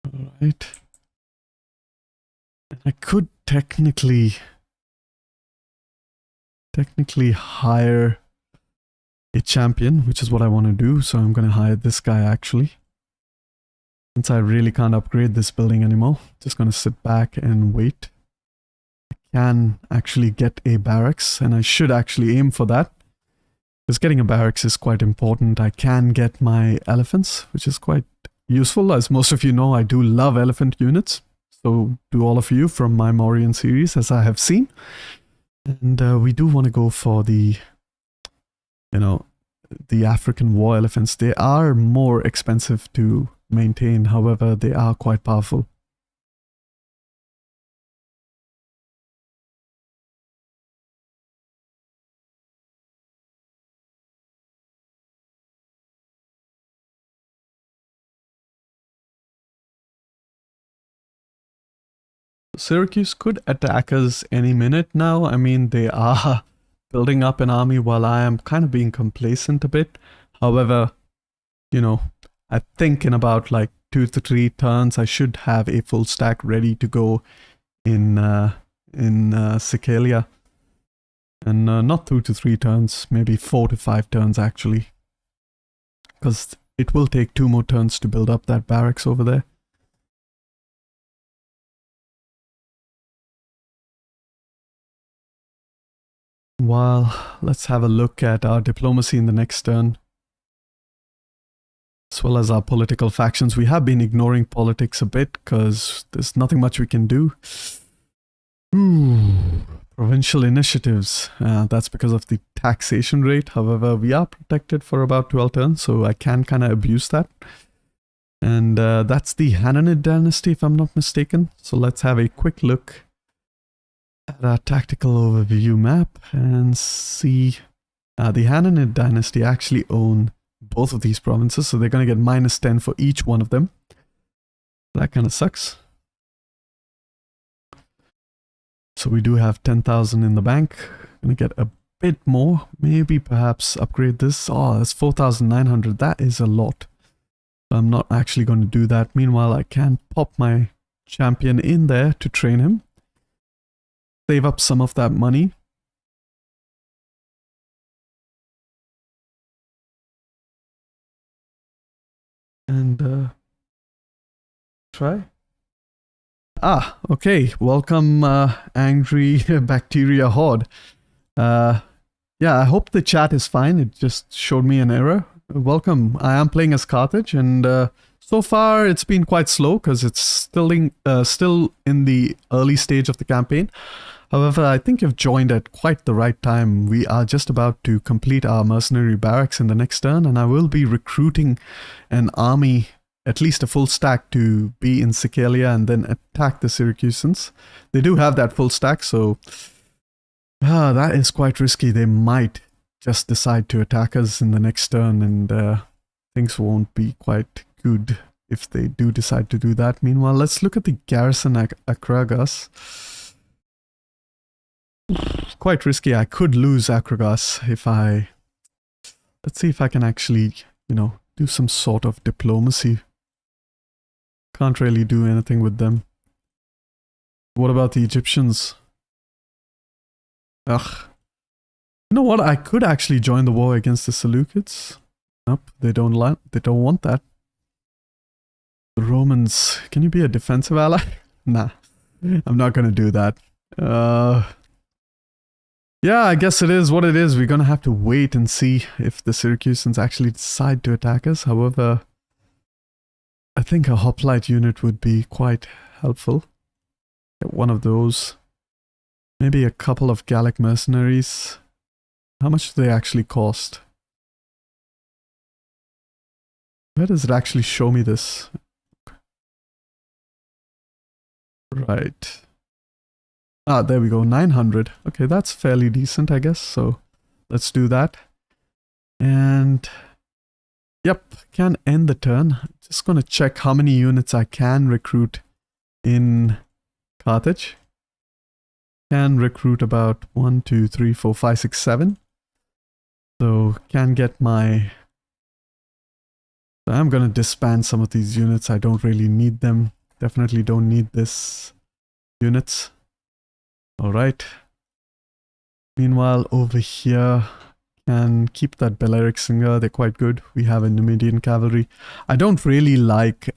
All right. I could technically hire a champion, which is what I want to do. So I'm going to hire this guy actually. Since I really can't upgrade this building anymore, just going to sit back and wait. I can actually get a barracks, and I should actually aim for that. Because getting a barracks is quite important. I can get my elephants, which is quite useful. As most of you know, I do love elephant units. So do all of you from my Mauryan series, as I have seen. And we do want to go for the, you know, the African war elephants. They are more expensive to maintain. However, they are quite powerful. Syracuse could attack us any minute now. I mean, they are building up an army while I am kind of being complacent a bit. However, you know, I think in about like 2 to 3 turns, I should have a full stack ready to go in Sicilia. And not 2 to 3 turns, maybe 4 to 5 turns actually. Because it will take 2 more turns to build up that barracks over there. Well, let's have a look at our diplomacy in the next turn. As well as our political factions. We have been ignoring politics a bit because there's nothing much we can do. Provincial initiatives. That's because of the taxation rate. However, we are protected for about 12 turns, so I can kind of abuse that. And that's the Hananid dynasty, if I'm not mistaken. So let's have a quick look at our tactical overview map and see. The Hananid dynasty actually own both of these provinces, so they're going to get -10 for each one of them. That kind of sucks. So we do have 10,000 in the bank. Gonna get a bit more. Maybe perhaps upgrade this. Oh, that's 4,900. That is a lot. I'm not actually going to do that. Meanwhile, I can pop my champion in there to train him. Save up some of that money. And try. Ah, okay. Welcome, angry bacteria horde. Yeah, I hope the chat is fine. It just showed me an error. Welcome. I am playing as Carthage, and so far it's been quite slow because it's still in the early stage of the campaign. However, I think you've joined at quite the right time. We are just about to complete our mercenary barracks in the next turn, and I will be recruiting an army, at least a full stack, to be in Sicily and then attack the Syracusans. They do have that full stack, so that is quite risky. They might just decide to attack us in the next turn, and things won't be quite good if they do decide to do that. Meanwhile, let's look at the garrison at Akragas. Quite risky. I could lose Akragas if I... Let's see if I can actually, you know, do some sort of diplomacy. Can't really do anything with them. What about the Egyptians? Ugh. You know what? I could actually join the war against the Seleucids. Nope, they don't want that. The Romans, can you be a defensive ally? Nah, I'm not gonna do that. Yeah, I guess it is what it is. We're gonna have to wait and see if the Syracusans actually decide to attack us. However, I think a hoplite unit would be quite helpful. Get one of those. Maybe a couple of Gallic mercenaries. How much do they actually cost? Where does it actually show me this? Right. Ah, there we go, 900. Okay, that's fairly decent, I guess. So let's do that. And yep, can end the turn. Just gonna check how many units I can recruit in Carthage. Can recruit about 1, 2, 3, 4, 5, 6, 7. So can get my... I'm gonna disband some of these units. I don't really need them. Definitely don't need this units. Alright. Meanwhile, over here, can keep that Balearic Singer. They're quite good. We have a Numidian cavalry. I don't really like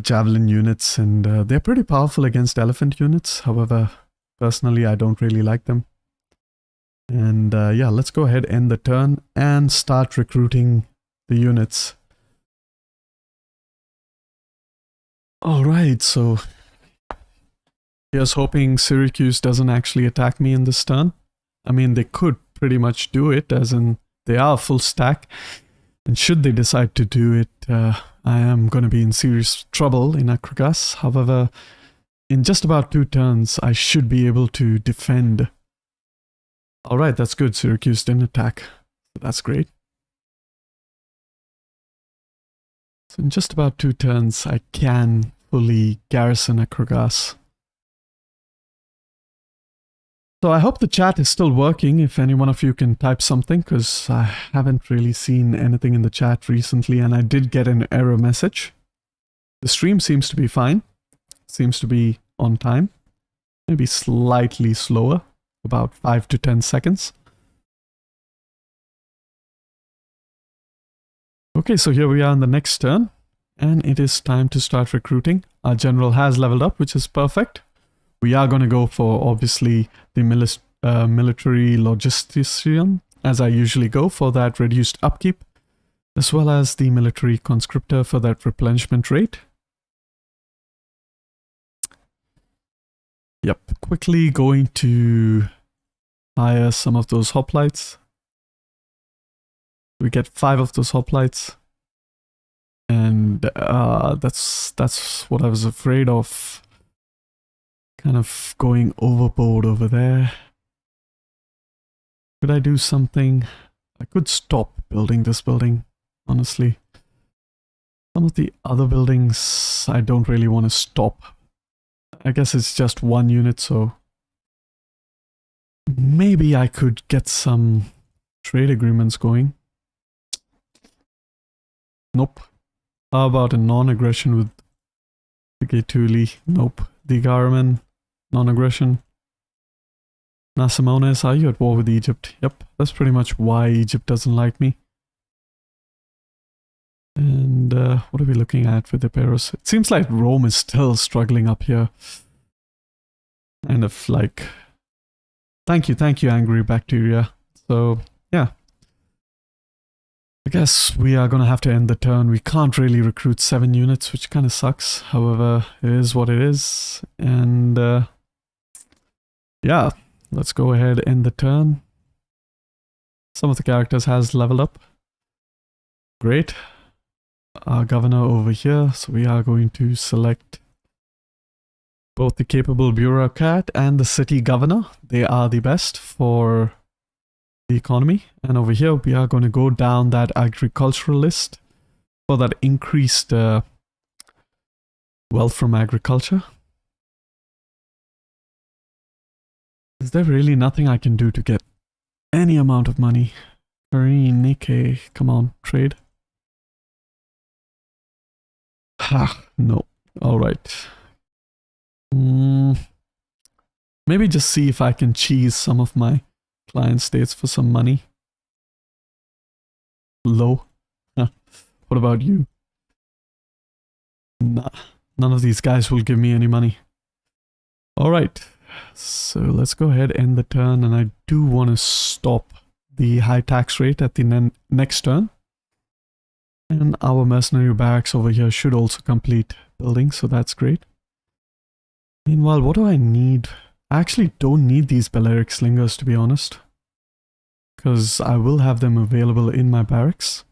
javelin units, and they're pretty powerful against elephant units. However, personally, I don't really like them. And yeah, let's go ahead, end the turn, and start recruiting the units. Alright, so... here's hoping Syracuse doesn't actually attack me in this turn. I mean, they could pretty much do it, as in they are full stack. And should they decide to do it, I am going to be in serious trouble in Akragas. However, in just about 2 turns, I should be able to defend. Alright, that's good. Syracuse didn't attack. That's great. So in just about 2 turns, I can fully garrison Akragas. So I hope the chat is still working, if any one of you can type something, because I haven't really seen anything in the chat recently, and I did get an error message. The stream seems to be fine. Seems to be on time. Maybe slightly slower, about 5 to 10 seconds. Okay, so here we are in the next turn, and it is time to start recruiting. Our general has leveled up, which is perfect. We are going to go for, obviously, the military logistician, as I usually go, for that reduced upkeep, as well as the military conscriptor for that replenishment rate. Yep, quickly going to hire some of those hoplites. We get 5 of those hoplites. And that's what I was afraid of. Kind of going overboard over there. Could I do something? I could stop building this building, honestly. Some of the other buildings I don't really want to stop. I guess it's just 1 unit, so maybe I could get some trade agreements going. Nope. How about a non-aggression with the Gaetuli? Nope. The Garaman, non-aggression. Nasamones, are you at war with Egypt? Yep, that's pretty much why Egypt doesn't like me. And what are we looking at with the Eperos? It seems like Rome is still struggling up here. Kind of like... Thank you, angry bacteria. So, yeah. I guess we are going to have to end the turn. We can't really recruit 7 units, which kind of sucks. However, it is what it is. And yeah, let's go ahead and end the turn. Some of the characters has leveled up. Great. Our governor over here. So we are going to select both the capable bureaucrat and the city governor. They are the best for the economy. And over here we are going to go down that agricultural list for that increased wealth from agriculture. Is there really nothing I can do to get any amount of money? Karine, Nikkei, come on, trade. Ha, no. Alright. Maybe just see if I can cheese some of my client states for some money. Low. Huh. What about you? Nah, none of these guys will give me any money. Alright, so let's go ahead and end the turn, and I do want to stop the high tax rate at the next turn. And our mercenary barracks over here should also complete building, so that's great. Meanwhile, what do I need? I actually don't need these Balearic slingers, to be honest, because I will have them available in my barracks.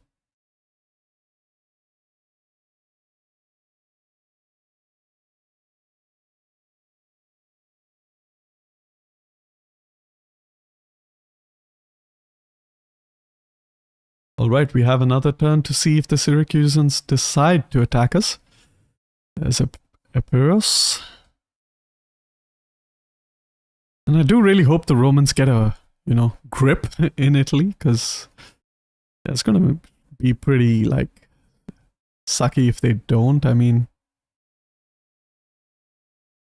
Alright, we have another turn to see if the Syracusans decide to attack us. There's a Eperos. And I do really hope the Romans get a, you know, grip in Italy, because it's going to be pretty, like, sucky if they don't. I mean,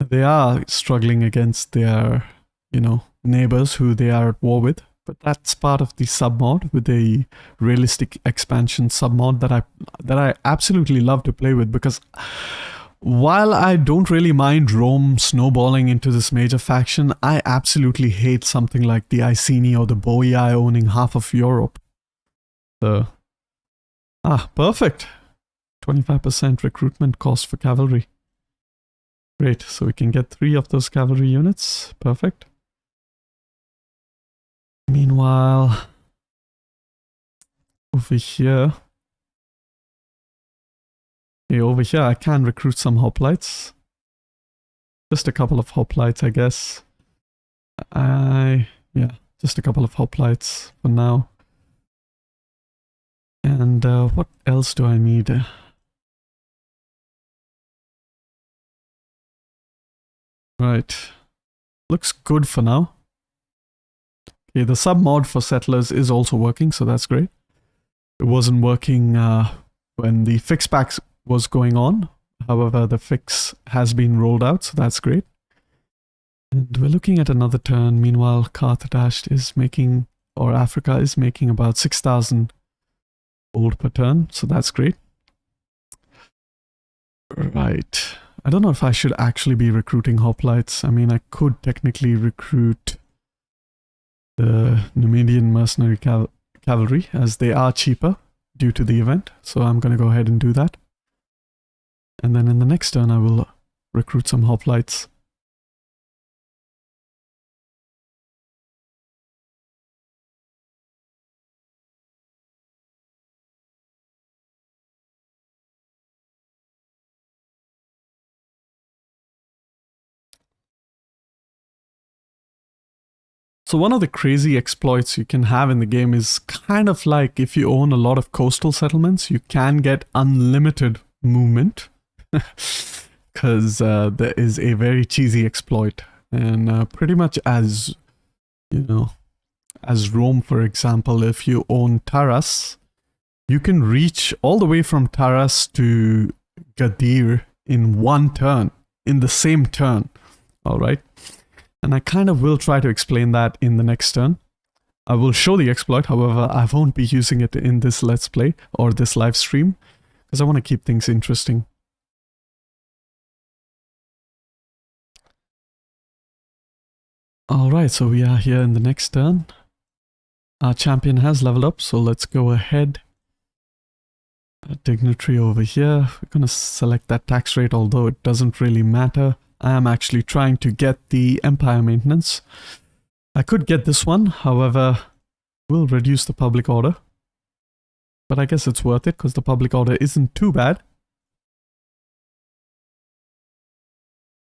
they are struggling against their, you know, neighbors who they are at war with. But that's part of the submod, with the realistic expansion submod that I absolutely love to play with, because while I don't really mind Rome snowballing into this major faction, I absolutely hate something like the Iceni or the Boii owning half of Europe. So, perfect. 25% recruitment cost for cavalry. Great, so we can get 3 of those cavalry units. Perfect. Meanwhile, over here... Okay, over here I can recruit some hoplites. Just a couple of hoplites, I guess. Yeah, just a couple of hoplites for now. And what else do I need? Right. Looks good for now. Okay, the submod for settlers is also working, so that's great. It wasn't working when the fix packs was going on. However, the fix has been rolled out, so that's great. And we're looking at another turn. Meanwhile, Qarthadasht is making, or Africa is making about 6,000 gold per turn, so that's great. Right. I don't know if I should actually be recruiting hoplites. I mean, I could technically recruit the Numidian mercenary cavalry, as they are cheaper due to the event, so I'm going to go ahead and do that. And then in the next turn I will recruit some hoplites. So one of the crazy exploits you can have in the game is kind of like, if you own a lot of coastal settlements, you can get unlimited movement. Because there is a very cheesy exploit, and pretty much as you know, as Rome, for example, if you own Taras, you can reach all the way from Taras to Gadir in one turn, in the same turn. All right. And I kind of will try to explain that in the next turn. I will show the exploit, however, I won't be using it in this Let's Play or this live stream because I want to keep things interesting. Alright, so we are here in the next turn. Our champion has leveled up, so let's go ahead. A dignitary over here. We're going to select that tax rate, although it doesn't really matter. I am actually trying to get the empire maintenance. I could get this one, however, we'll reduce the public order. But I guess it's worth it because the public order isn't too bad.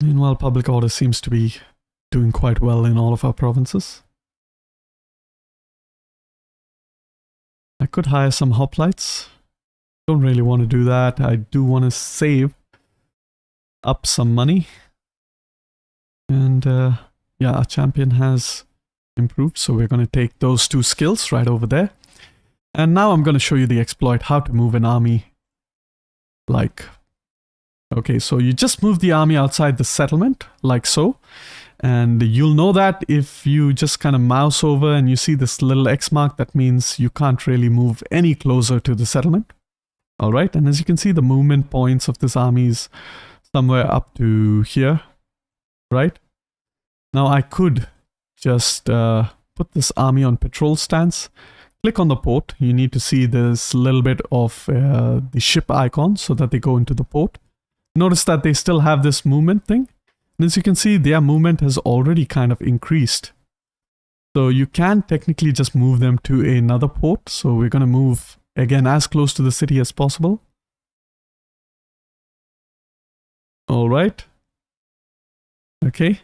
Meanwhile, public order seems to be doing quite well in all of our provinces. I could hire some hoplites. Don't really want to do that. I do want to save up some money. And yeah, our champion has improved, so we're going to take those 2 skills right over there. And now I'm going to show you the exploit, how to move an army. Like, okay, so you just move the army outside the settlement, like so. And you'll know that if you just kind of mouse over and you see this little X mark, that means you can't really move any closer to the settlement. All right, and as you can see, the movement points of this army is somewhere up to here, right? Now I could just put this army on patrol stance. Click on the port. You need to see this little bit of the ship icon so that they go into the port. Notice that they still have this movement thing. And as you can see, their movement has already kind of increased. So you can technically just move them to another port. So we're going to move, again, as close to the city as possible. All right. Okay.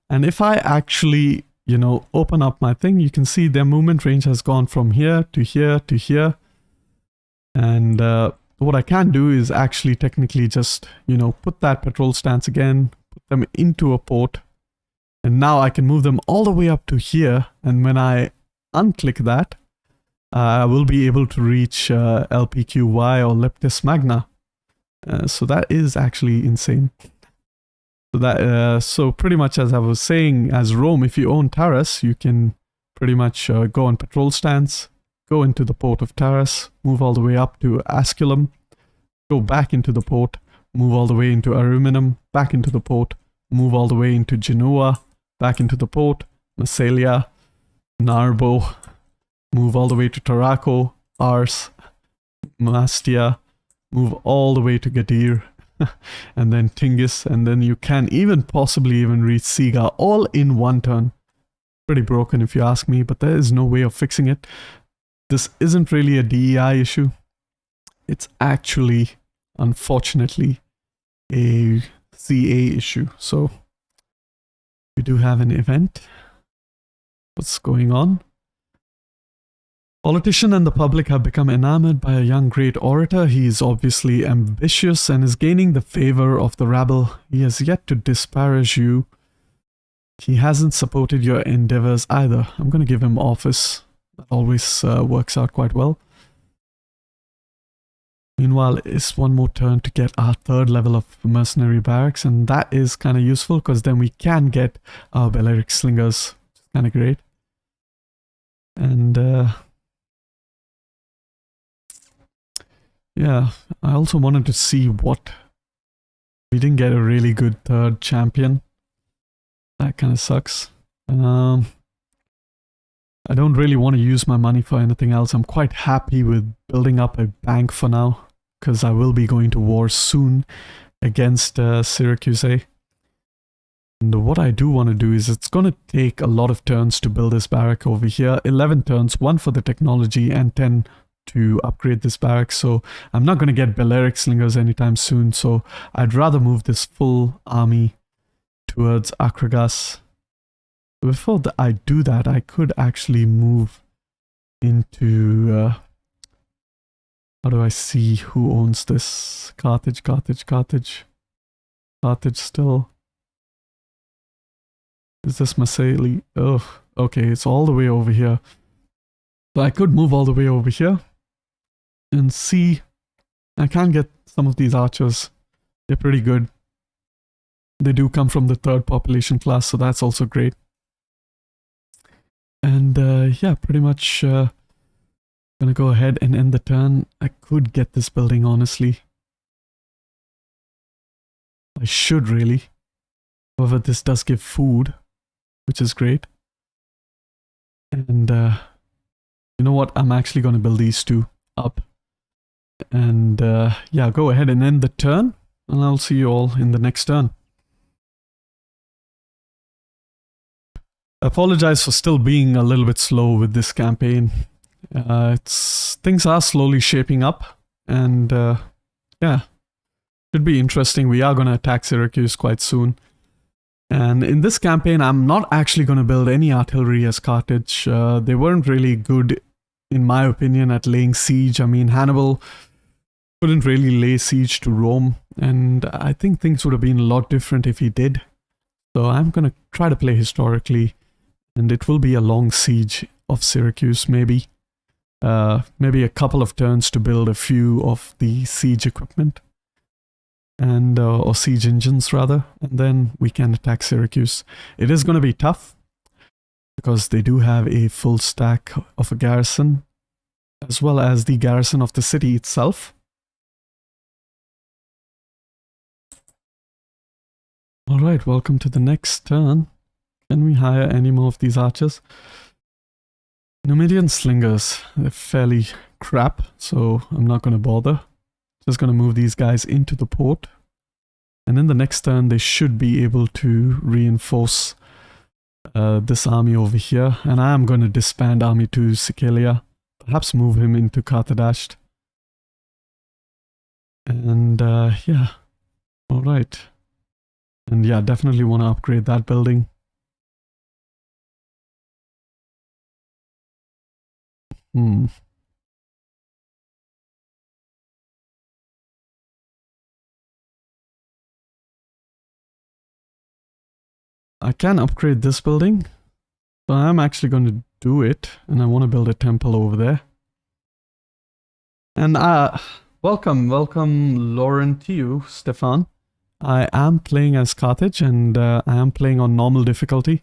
And if I actually, you know, open up my thing, you can see their movement range has gone from here to here to here. And what I can do is actually technically just, you know, put that patrol stance again, put them into a port. And now I can move them all the way up to here. And when I unclick that, I will be able to reach LPQY or Leptis Magna. So that is actually insane. So that so pretty much as I was saying, as Rome, if you own Taras, you can pretty much go on patrol stance, go into the port of Taras, move all the way up to Asculum, go back into the port, move all the way into Ariminum, back into the port, move all the way into Genoa, back into the port, Massalia, Narbo, move all the way to Tarraco, Ars, Mastia, move all the way to Gadir, and then Tingis, and then you can even possibly even reach Siga all in one turn. Pretty broken if you ask me, but there is no way of fixing it. This isn't really a DEI issue. It's actually, unfortunately, a CA issue. So we do have an event. What's going on? Politician and the public have become enamored by a young great orator. He is obviously ambitious and is gaining the favor of the rabble. He has yet to disparage you. He hasn't supported your endeavors either. I'm going to give him office. That always works out quite well. Meanwhile, it's one more turn to get our 3rd level of mercenary barracks, and that is kind of useful because then we can get our Balearic slingers, which is kind of great. And yeah, I also wanted to see what... We didn't get a really good 3rd champion. That kind of sucks. I don't really want to use my money for anything else. I'm quite happy with building up a bank for now, because I will be going to war soon against Syracuse. And what I do want to do is it's going to take a lot of turns to build this barrack over here. 11 turns, 1 for the technology and 10 to upgrade this barrack. So I'm not going to get Balearic slingers anytime soon. So I'd rather move this full army towards Akragas. Before I do that, I could actually move into... how do I see who owns this? Carthage still. Is this Massalia? Oh, Okay, it's all the way over here. So I could move all the way over here and see. I can get some of these archers. They're pretty good. They do come from the 3rd population class, so that's also great. And yeah, pretty much gonna go ahead and end the turn. I could get this building, honestly. I should really. However, this does give food, which is great. And you know what? I'm actually going to build these two up. And yeah, go ahead and end the turn. And I'll see you all in the next turn. I apologize for still being a little bit slow with this campaign. Things are slowly shaping up. And yeah, should be interesting. We are going to attack Syracuse quite soon. And in this campaign, I'm not actually going to build any artillery as Carthage. They weren't really good, in my opinion, at laying siege. I mean, Hannibal couldn't really lay siege to Rome, and I think things would have been a lot different if he did. So I'm going to try to play historically, and it will be a long siege of Syracuse, maybe. Maybe a couple of turns to build a few of the siege equipment. And or siege engines rather, and then we can attack Syracuse. It is going to be tough because they do have a full stack of a garrison as well as the garrison of the city itself. All right, welcome to the next turn. Can we hire any more of these archers? Numidian slingers, they're fairly crap, so I'm not going to bother. Just going to move these guys into the port. And in the next turn, they should be able to reinforce this army over here. And I am going to disband Army 2 Sicilia. Perhaps move him into Qarthadastim. And yeah, alright. And yeah, definitely want to upgrade that building. I can upgrade this building, so I'm actually going to do it, and I want to build a temple over there. And welcome Laurentiu, Stefan. I am playing as Carthage, and I am playing on normal difficulty.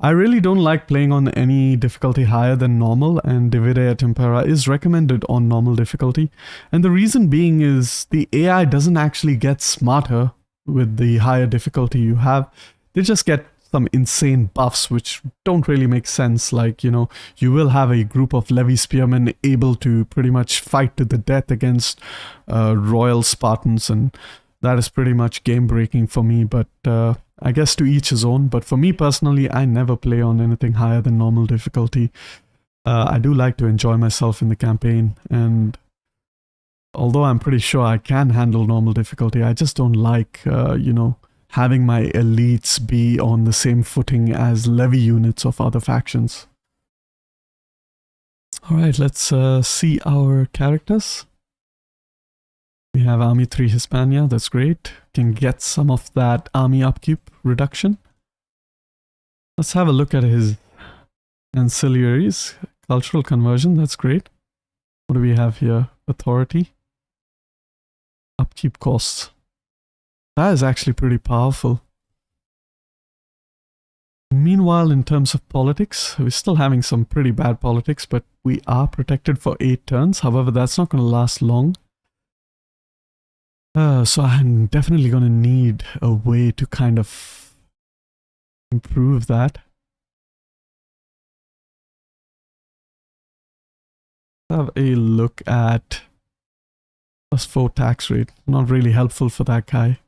I really don't like playing on any difficulty higher than normal, and Divide et Impera is recommended on normal difficulty. And the reason being is the AI doesn't actually get smarter with the higher difficulty you have. They just get some insane buffs which don't really make sense. Like, you know, you will have a group of levy spearmen able to pretty much fight to the death against royal Spartans, and that is pretty much game breaking for me. But I guess to each his own. But for me personally, I never play on anything higher than normal difficulty. I do like to enjoy myself in the campaign, and although I'm pretty sure I can handle normal difficulty, I just don't like, you know, having my elites be on the same footing as levy units of other factions. Alright, let's see our characters. We have Army 3 Hispania, that's great. Can get some of that army upkeep reduction. Let's have a look at his ancillaries. Cultural conversion, that's great. What do we have here? Authority. Upkeep costs. That is actually pretty powerful. Meanwhile, in terms of politics, we're still having some pretty bad politics, but we are protected for 8 turns. However, that's not going to last long. So I'm definitely going to need a way to kind of improve that. Let's have a look at +4 tax rate. Not really helpful for that guy.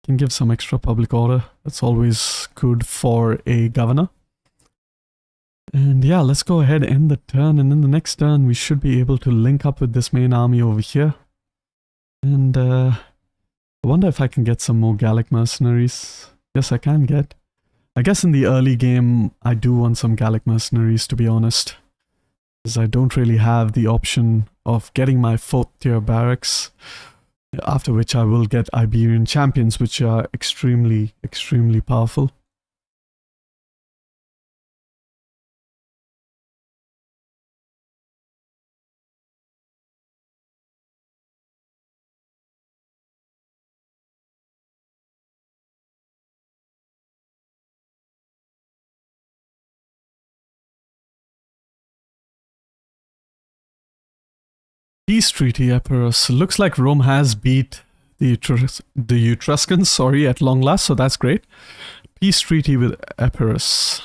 Can give some extra public order. That's always good for a governor. And yeah, let's go ahead and end the turn, and in the next turn we should be able to link up with this main army over here. And I wonder if I can get some more Gallic mercenaries. Yes, I can get. I guess in the early game I do want some Gallic mercenaries, to be honest, because I don't really have the option of getting my 4th tier barracks After which I will get Iberian champions, which are extremely, extremely powerful. Peace treaty, Epirus. Looks like Rome has beat the Etruscans, sorry, at long last, so that's great. Peace treaty with Epirus.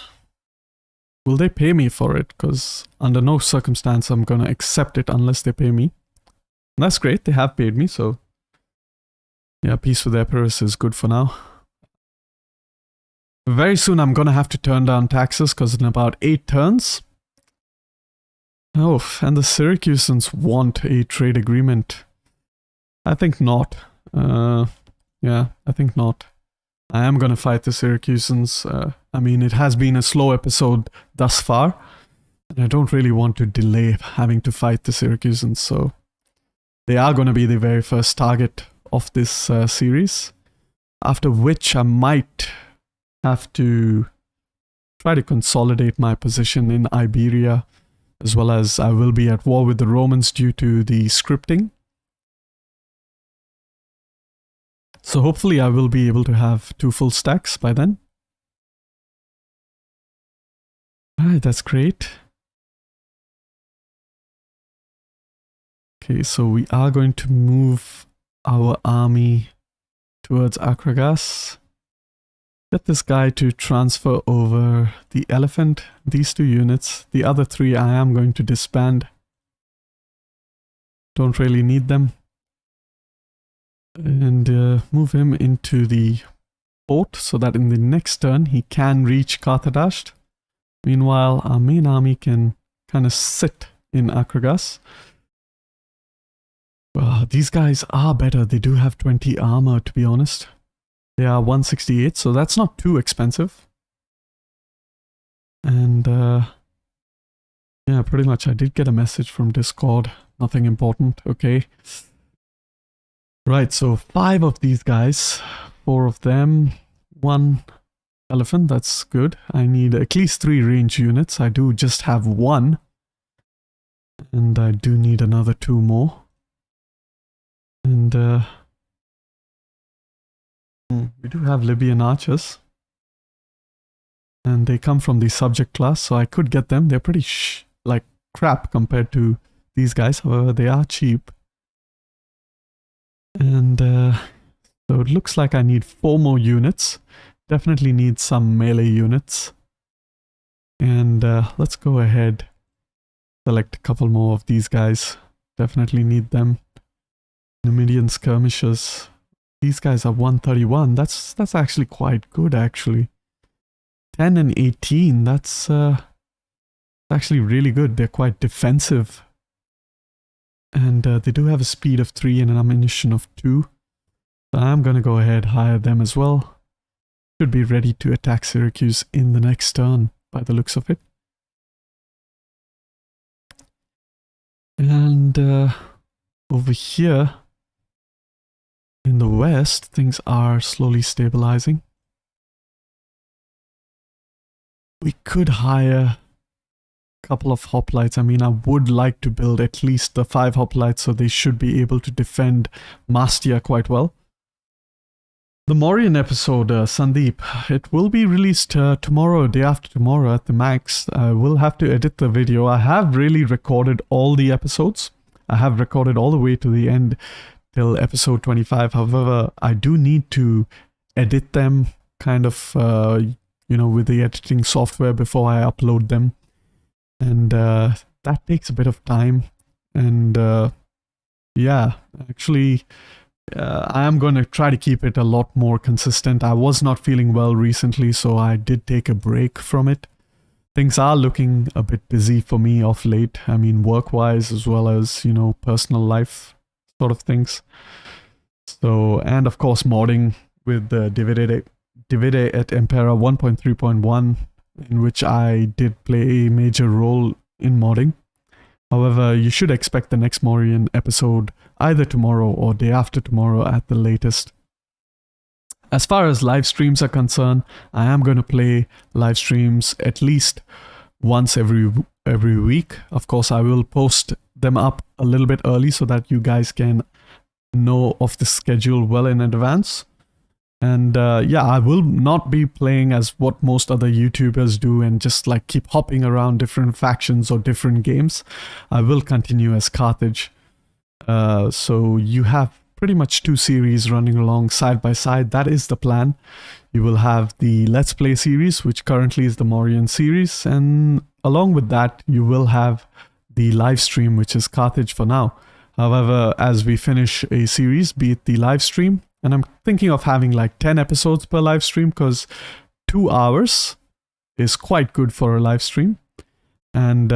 Will they pay me for it? Because under no circumstance I'm gonna accept it unless they pay me. And that's great, they have paid me, so yeah, peace with Epirus is good for now. Very soon I'm gonna have to turn down taxes because in about 8 turns. Oh, and the Syracusans want a trade agreement. I think not. Yeah, I think not. I am gonna fight the Syracusans. I mean, it has been a slow episode thus far, and I don't really want to delay having to fight the Syracusans, so they are gonna be the very first target of this series. After which I might have to try to consolidate my position in Iberia, as well as I will be at war with the Romans due to the scripting. So hopefully I will be able to have 2 full stacks by then. Alright, that's great. Okay, so we are going to move our army towards Akragas. Get this guy to transfer over the elephant, these 2 units. The other 3 I am going to disband. Don't really need them. And move him into the port so that in the next turn he can reach Qarthadasht. Meanwhile, our main army can kind of sit in Akragas. These guys are better. They do have 20 armor, to be honest. They are 168, so that's not too expensive. And yeah, pretty much I did get a message from Discord. Nothing important, okay. Right, so 5 of these guys, 4 of them, 1 elephant, that's good. I need at least 3 range units. I do just have 1. And I do need another 2 more. And we do have Libyan archers. And they come from the subject class, so I could get them. They're pretty like crap compared to these guys, however they are cheap. And so it looks like I need 4 more units. Definitely need some melee units. And let's go ahead, select a couple more of these guys. Definitely need them. Numidian skirmishers. These guys are 131. That's actually quite good, actually. 10 and 18. That's actually really good. They're quite defensive. And they do have a speed of 3 and an ammunition of 2. So I'm going to go ahead, hire them as well. Should be ready to attack Syracuse in the next turn, by the looks of it. And over here, in the west, things are slowly stabilizing. We could hire a couple of hoplites. I mean, I would like to build at least the 5 hoplites, so they should be able to defend Mastia quite well. The Mauryan episode, Sandeep, it will be released tomorrow, day after tomorrow at the max. I will have to edit the video. I have really recorded all the episodes. I have recorded all the way to the end till episode 25. However, I do need to edit them kind of, you know, with the editing software before I upload them. And that takes a bit of time. And yeah, actually, I am going to try to keep it a lot more consistent. I was not feeling well recently, so I did take a break from it. Things are looking a bit busy for me of late. I mean, work-wise as well as, you know, personal life sort of things. So, and of course, modding with the Divide et Impera 1.3.1, in which I did play a major role in modding. However, you should expect the next Mauryan episode either tomorrow or day after tomorrow at the latest. As far as live streams are concerned, I am going to play live streams at least once every week. Of course, I will post them up a little bit early so that you guys can know of the schedule well in advance. And yeah, I will not be playing as what most other YouTubers do and just like keep hopping around different factions or different games. I will continue as Carthage. So you have pretty much 2 series running along side by side. That is the plan. You will have the Let's Play series, which currently is the Mauryan series, and along with that, you will have the live stream, which is Carthage for now. However, as we finish a series, be it the live stream, and I'm thinking of having like 10 episodes per live stream because 2 hours is quite good for a live stream. And,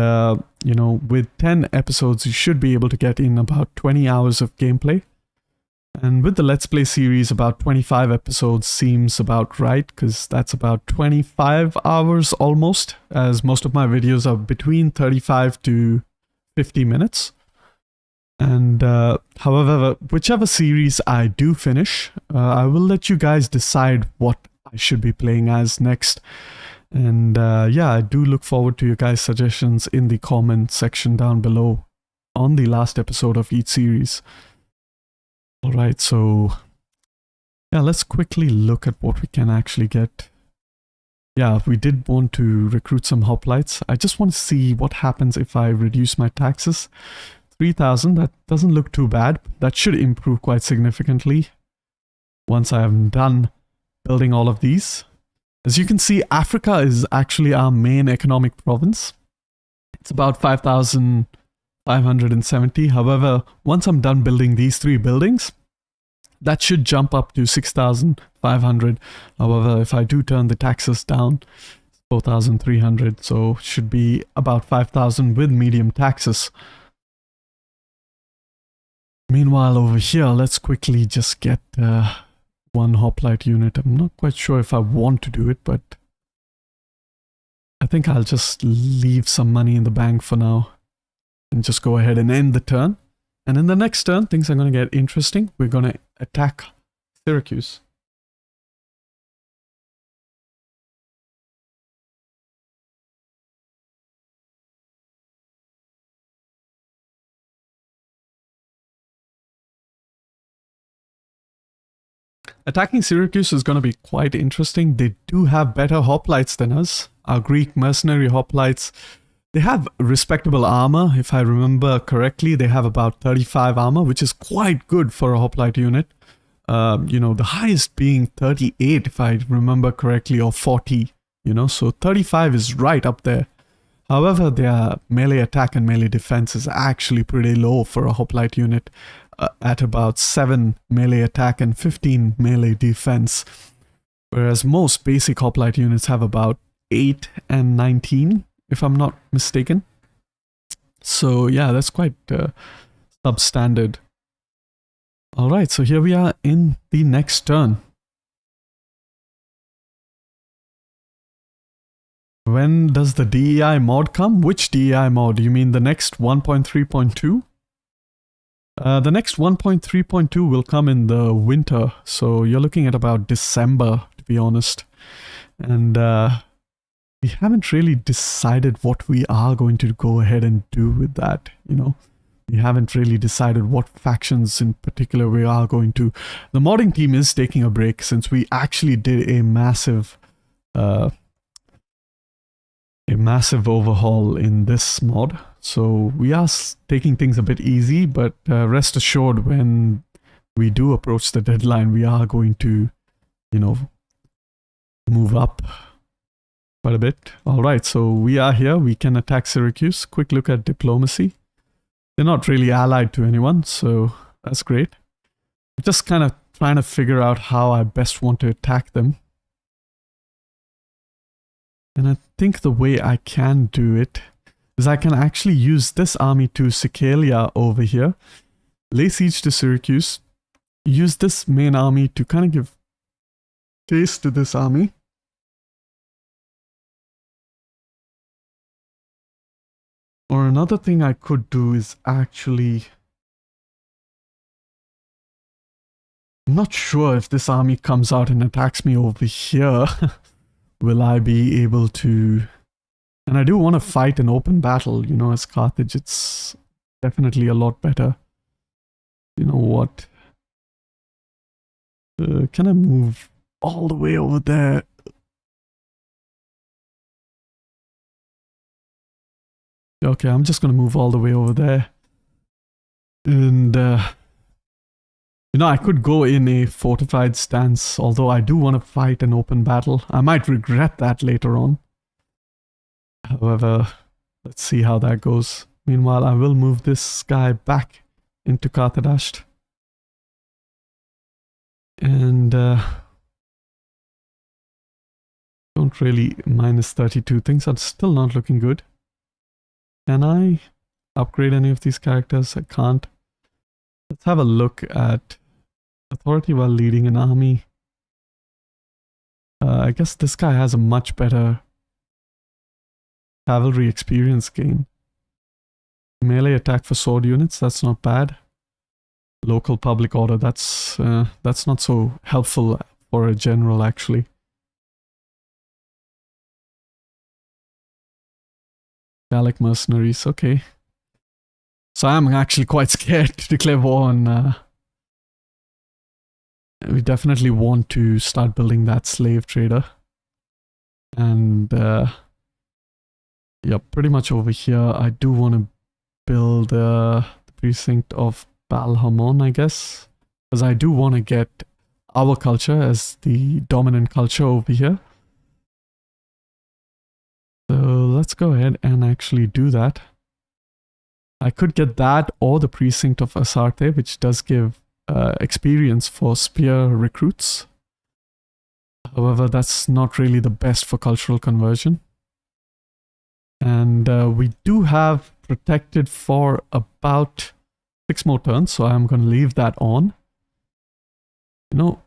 you know, with 10 episodes, you should be able to get in about 20 hours of gameplay. And with the Let's Play series, about 25 episodes seems about right, because that's about 25 hours almost, as most of my videos are between 35 to 50 minutes. And however, whichever series I do finish, I will let you guys decide what I should be playing as next. And yeah, I do look forward to your guys' suggestions in the comment section down below on the last episode of each series. Alright, so yeah, let's quickly look at what we can actually get. Yeah, we did want to recruit some hoplites. I just want to see what happens if I reduce my taxes. 3,000, that doesn't look too bad. That should improve quite significantly once I am done building all of these. As you can see, Africa is actually our main economic province. It's about 5,570. However, once I'm done building these 3 buildings, that should jump up to 6,500. However, if I do turn the taxes down, 4,300. So should be about 5,000 with medium taxes. Meanwhile, over here, let's quickly just get 1 hoplite unit. I'm not quite sure if I want to do it, but I think I'll just leave some money in the bank for now and just go ahead and end the turn. And in the next turn, things are going to get interesting. We're going to attack Syracuse. Attacking Syracuse is going to be quite interesting. They do have better hoplites than us. Our Greek mercenary hoplites, they have respectable armor. If I remember correctly, they have about 35 armor, which is quite good for a hoplite unit. You know, the highest being 38, if I remember correctly, or 40, you know, so 35 is right up there. However, their melee attack and melee defense is actually pretty low for a hoplite unit, at about 7 melee attack and 15 melee defense. Whereas most basic hoplite units have about 8 and 19, if I'm not mistaken. So yeah, that's quite substandard. Alright, so here we are in the next turn. When does the DEI mod come? Which DEI mod? You mean the next 1.3.2? The next 1.3.2 will come in the winter, so you're looking at about December, to be honest. And we haven't really decided what we are going to go ahead and do with that, you know. We haven't really decided what factions in particular we are going to. The modding team is taking a break since we actually did a massive overhaul in this mod. So we are taking things a bit easy, but rest assured, when we do approach the deadline, we are going to, you know, move up quite a bit. All right, so we are here. We can attack Syracuse. Quick look at diplomacy. They're not really allied to anyone, so that's great. I'm just kind of trying to figure out how I best want to attack them. And I think the way I can do it is I can actually use this army to Sicilia over here, lay siege to Syracuse, use this main army to kind of give chase to this army. Or another thing I could do is actually... I'm not sure if this army comes out and attacks me over here. Will I be able to... And I do want to fight an open battle, you know, as Carthage. It's definitely a lot better. You know what? Can I move all the way over there? Okay, I'm just going to move all the way over there. And, you know, I could go in a fortified stance, although I do want to fight an open battle. I might regret that later on. However, let's see how that goes. Meanwhile, I will move this guy back into Qarthadasht. And don't really minus 32. Things are still not looking good. Can I upgrade any of these characters? I can't. Let's have a look at authority while leading an army. I guess this guy has a much better cavalry experience gain. Melee attack for sword units, that's not bad. Local public order, that's not so helpful for a general actually. Gallic mercenaries, okay. So I'm actually quite scared to declare war on... we definitely want to start building that slave trader. And yeah, pretty much over here I do want to build the precinct of Balhamon, I guess. Because I do want to get our culture as the dominant culture over here. So let's go ahead and actually do that. I could get that or the precinct of Asarte, which does give experience for spear recruits. However, that's not really the best for cultural conversion. And we do have protected for about 6 more turns, so I'm going to leave that on. You know,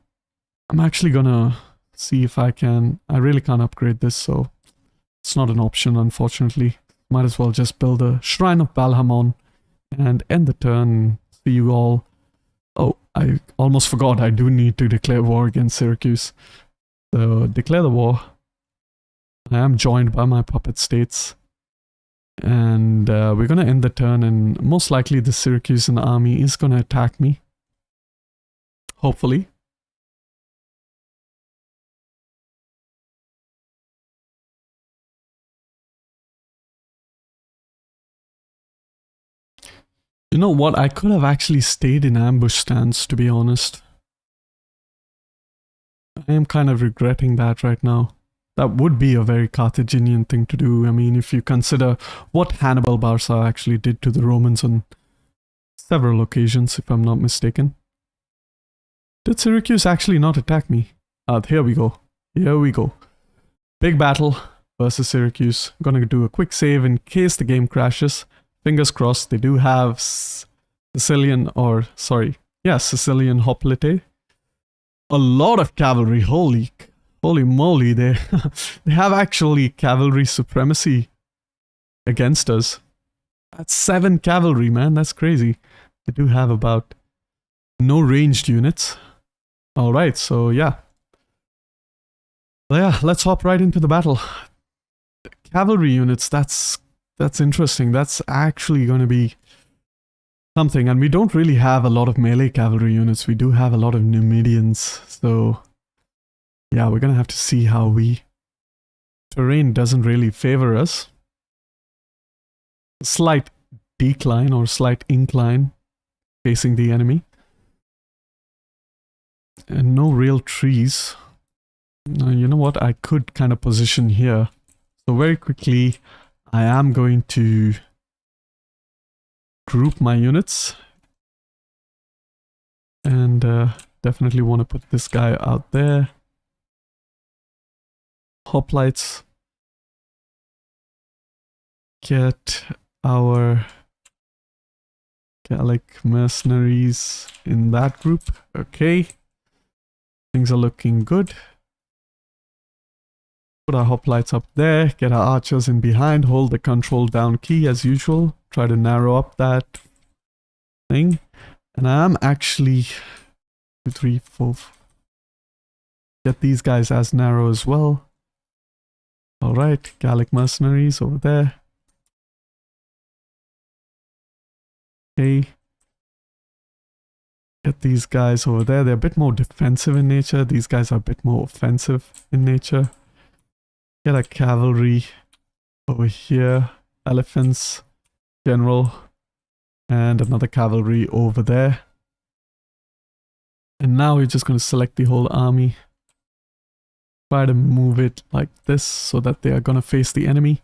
I'm actually going to see if I can... I really can't upgrade this, so it's not an option, unfortunately. Might as well just build a Shrine of Balhamon and end the turn. See you all. Oh, I almost forgot. I do need to declare war against Syracuse. So, declare the war. I am joined by my puppet states. And we're going to end the turn, and most likely the Syracusan army is going to attack me. Hopefully. You know what? I could have actually stayed in ambush stance, to be honest. I am kind of regretting that right now. That would be a very Carthaginian thing to do. I mean, if you consider what Hannibal Barca actually did to the Romans on several occasions, if I'm not mistaken. Did Syracuse actually not attack me? Here we go. Here we go. Big battle versus Syracuse. I'm gonna do a quick save in case the game crashes. Fingers crossed. They do have Sicilian hoplite. A lot of cavalry. Holy moly, they have actually cavalry supremacy against us. That's 7 cavalry, man. That's crazy. They do have about no ranged units. Alright, so yeah. Yeah, let's hop right into the battle. The cavalry units, that's interesting. That's actually going to be something. And we don't really have a lot of melee cavalry units. We do have a lot of Numidians. So yeah, we're going to have to see how we... Terrain doesn't really favor us. Slight decline or slight incline facing the enemy. And no real trees. You know what? I could kind of position here. So very quickly, I am going to group my units. And definitely want to put this guy out there. Hoplites. Get our Gallic mercenaries in that group. Okay. Things are looking good. Put our hoplites up there, get our archers in behind, hold the control down key as usual. Try to narrow up that thing. And I am actually 2, 3, 4. Get these guys as narrow as well. Alright, Gallic mercenaries over there. Okay. Get these guys over there. They're a bit more defensive in nature. These guys are a bit more offensive in nature. Get a cavalry over here. Elephants, general, and another cavalry over there. And now we're just going to select the whole army. Try to move it like this so that they are going to face the enemy.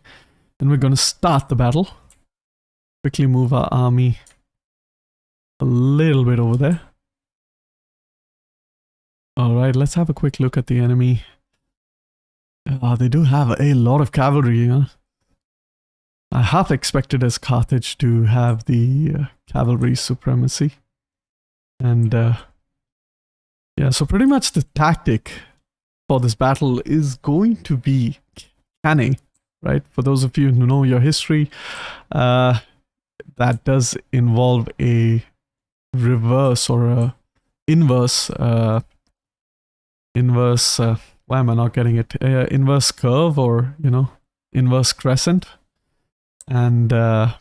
And we're going to start the battle. Quickly move our army a little bit over there. Alright, let's have a quick look at the enemy. They do have a lot of cavalry, huh? I half expected as Carthage to have the cavalry supremacy. And yeah, so pretty much the tactic for this battle is going to be canning, right? For those of you who know your history, that does involve a reverse or a inverse, why am I not getting it? Inverse curve, or, you know, inverse crescent. And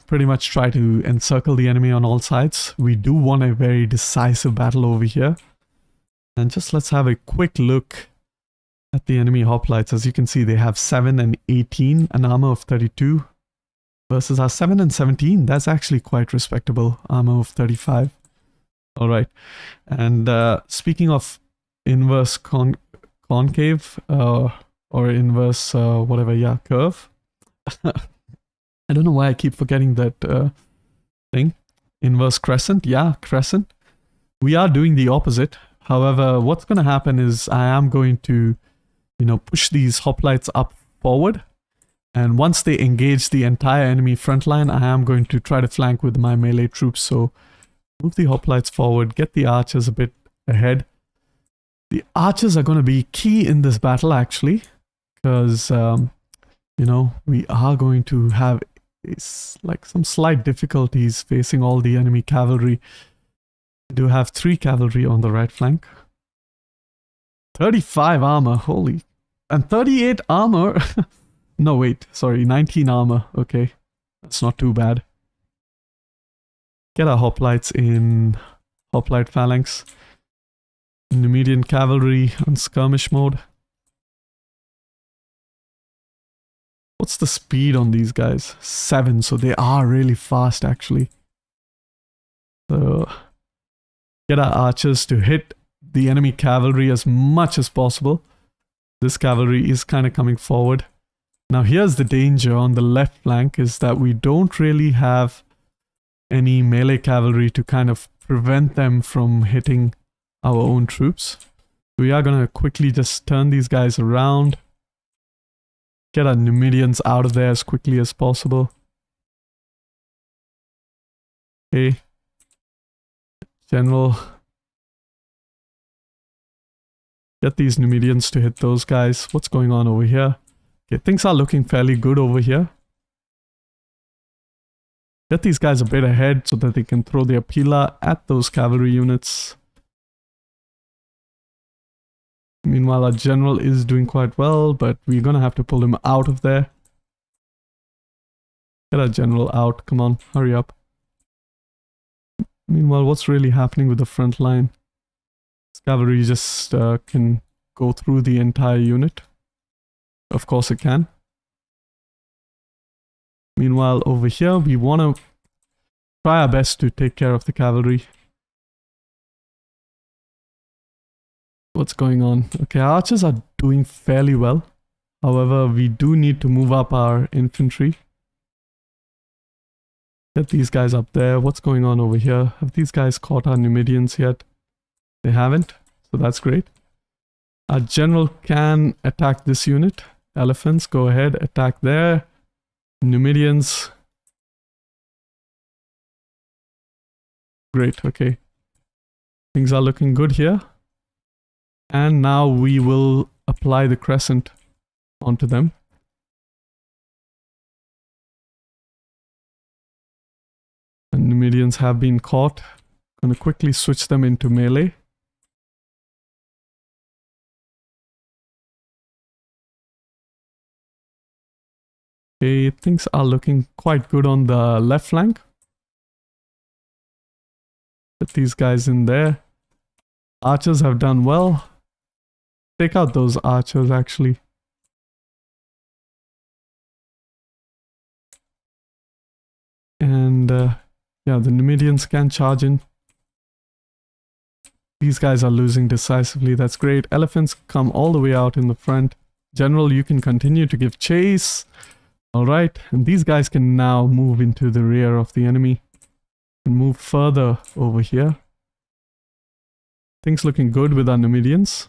pretty much try to encircle the enemy on all sides. We do want a very decisive battle over here. And just let's have a quick look at the enemy hoplites. As you can see, they have 7 and 18, an armor of 32. Versus our 7 and 17. That's actually quite respectable. Armor of 35. Alright. And speaking of inverse concave, or inverse whatever, yeah, curve. I don't know why I keep forgetting that thing. Inverse crescent, yeah, crescent. We are doing the opposite. However, what's going to happen is I am going to, you know, push these hoplites up forward. And once they engage the entire enemy front line, I am going to try to flank with my melee troops. So move the hoplites forward, get the archers a bit ahead. The archers are going to be key in this battle, actually, because, you know, we are going to have like some slight difficulties facing all the enemy cavalry. We do have 3 cavalry on the right flank. 35 armor, holy. And 38 armor. No, wait, sorry, 19 armor. Okay, that's not too bad. Get our hoplites in hoplite phalanx. Numidian cavalry on skirmish mode. What's the speed on these guys? 7, so they are really fast actually. So get our archers to hit the enemy cavalry as much as possible. This cavalry is kind of coming forward. Now here's the danger on the left flank, is that we don't really have any melee cavalry to kind of prevent them from hitting our own troops. We are going to quickly just turn these guys around. Get our Numidians out of there as quickly as possible. Okay. General. Get these Numidians to hit those guys. What's going on over here? Okay, things are looking fairly good over here. Get these guys a bit ahead so that they can throw their pila at those cavalry units. Meanwhile, our general is doing quite well, but we're gonna have to pull him out of there. Get our general out, come on, hurry up. Meanwhile, what's really happening with the front line? This cavalry just can go through the entire unit. Of course it can. Meanwhile, over here, we want to try our best to take care of the cavalry. What's going on? Okay, our archers are doing fairly well. However, we do need to move up our infantry. Get these guys up there. What's going on over here? Have these guys caught our Numidians yet? They haven't, so that's great. Our general can attack this unit. Elephants, go ahead, attack there. Numidians. Great, okay. Things are looking good here. And now we will apply the crescent onto them. And Numidians have been caught. Going to quickly switch them into melee. Okay, things are looking quite good on the left flank. Put these guys in there. Archers have done well. Take out those archers actually. And yeah, the Numidians can charge in. These guys are losing decisively. That's great. Elephants come all the way out in the front. General, you can continue to give chase. All right. And these guys can now move into the rear of the enemy and move further over here. Things looking good with our Numidians.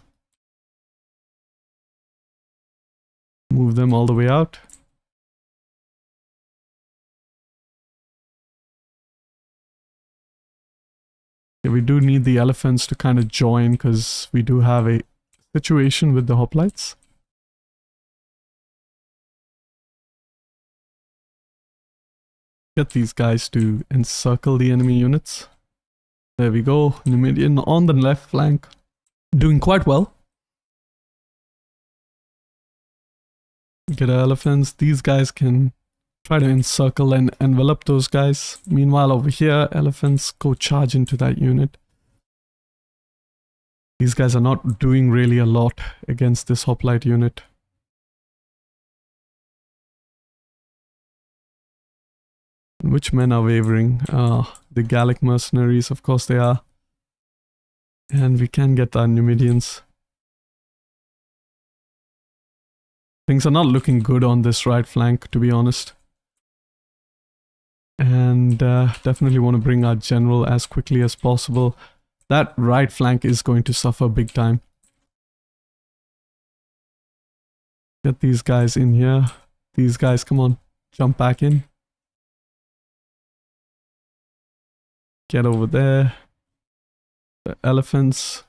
Move them all the way out. Yeah, we do need the elephants to kind of join because we do have a situation with the hoplites. Get these guys to encircle the enemy units. There we go. Numidian on the left flank. Doing quite well. Get our elephants. These guys can try to encircle and envelop those guys. Meanwhile, over here, elephants go charge into that unit. These guys are not doing really a lot against this hoplite unit. Which men are wavering? The Gallic mercenaries, of course they are. And we can get our Numidians. Things are not looking good on this right flank, to be honest. And definitely want to bring our general as quickly as possible. That right flank is going to suffer big time. Get these guys in here. These guys, come on, jump back in. Get over there. The elephants.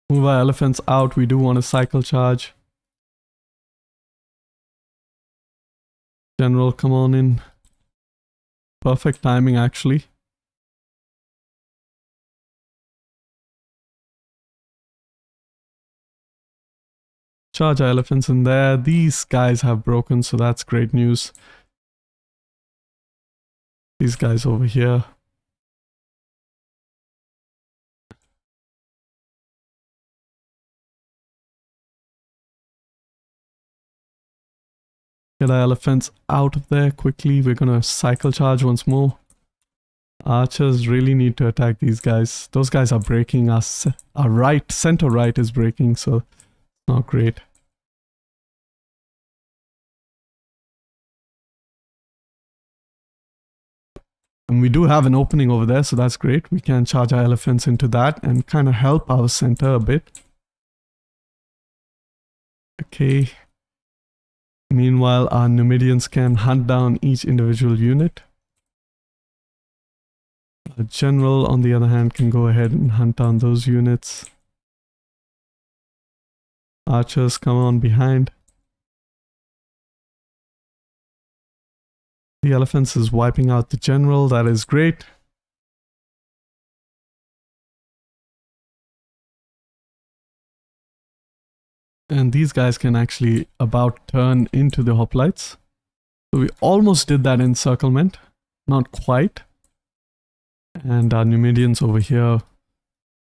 Move our elephants out. We do want to cycle charge. General, come on in. Perfect timing, actually. Charge our elephants in there. These guys have broken, so that's great news. These guys over here. Get our elephants out of there quickly. We're gonna cycle charge once more. Archers really need to attack these guys. Those guys are breaking us. Our right, center right is breaking, so it's not great. And we do have an opening over there, so that's great. We can charge our elephants into that and kind of help our center a bit. Okay. Meanwhile, our Numidians can hunt down each individual unit. A general, on the other hand, can go ahead and hunt down those units. Archers come on behind. The elephants is wiping out the general. That is great. And these guys can actually about turn into the hoplites. So we almost did that encirclement. Not quite. And our Numidians over here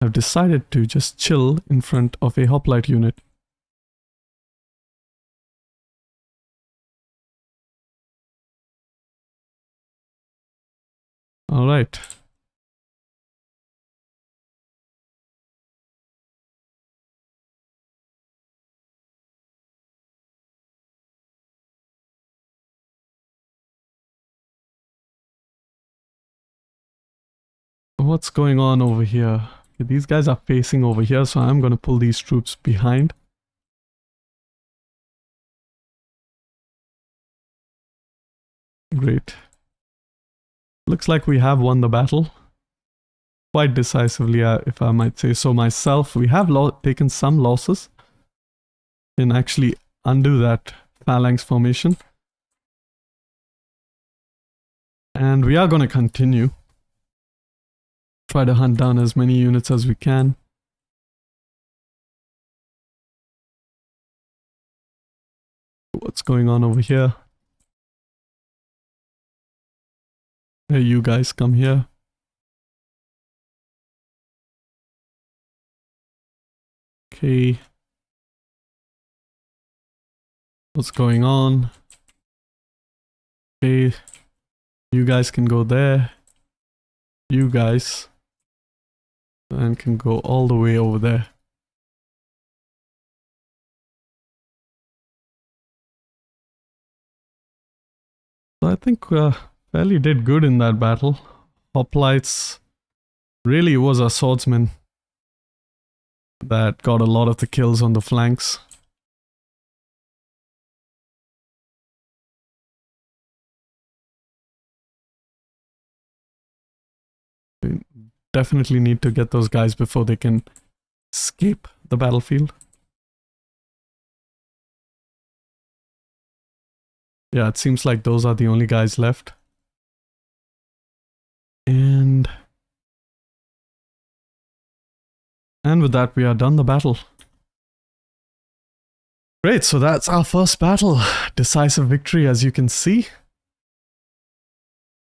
have decided to just chill in front of a hoplite unit. All right. What's going on over here? Okay, these guys are facing over here, so I'm going to pull these troops behind. Great. Looks like we have won the battle. quite decisively, if I might say so myself. We have taken some losses. Can actually undo that phalanx formation. And we are going to continue. Try to hunt down as many units as we can. What's going on over here? Hey, you guys come here. Okay. What's going on? Okay. You guys can go there. You guys. And can go all the way over there. So I think fairly did good in that battle. Hoplites really was a swordsman that got a lot of the kills on the flanks. We definitely need to get those guys before they can escape the battlefield. Yeah, it seems like those are the only guys left. And with that, we are done the battle. Great, so that's our first battle. Decisive victory, as you can see.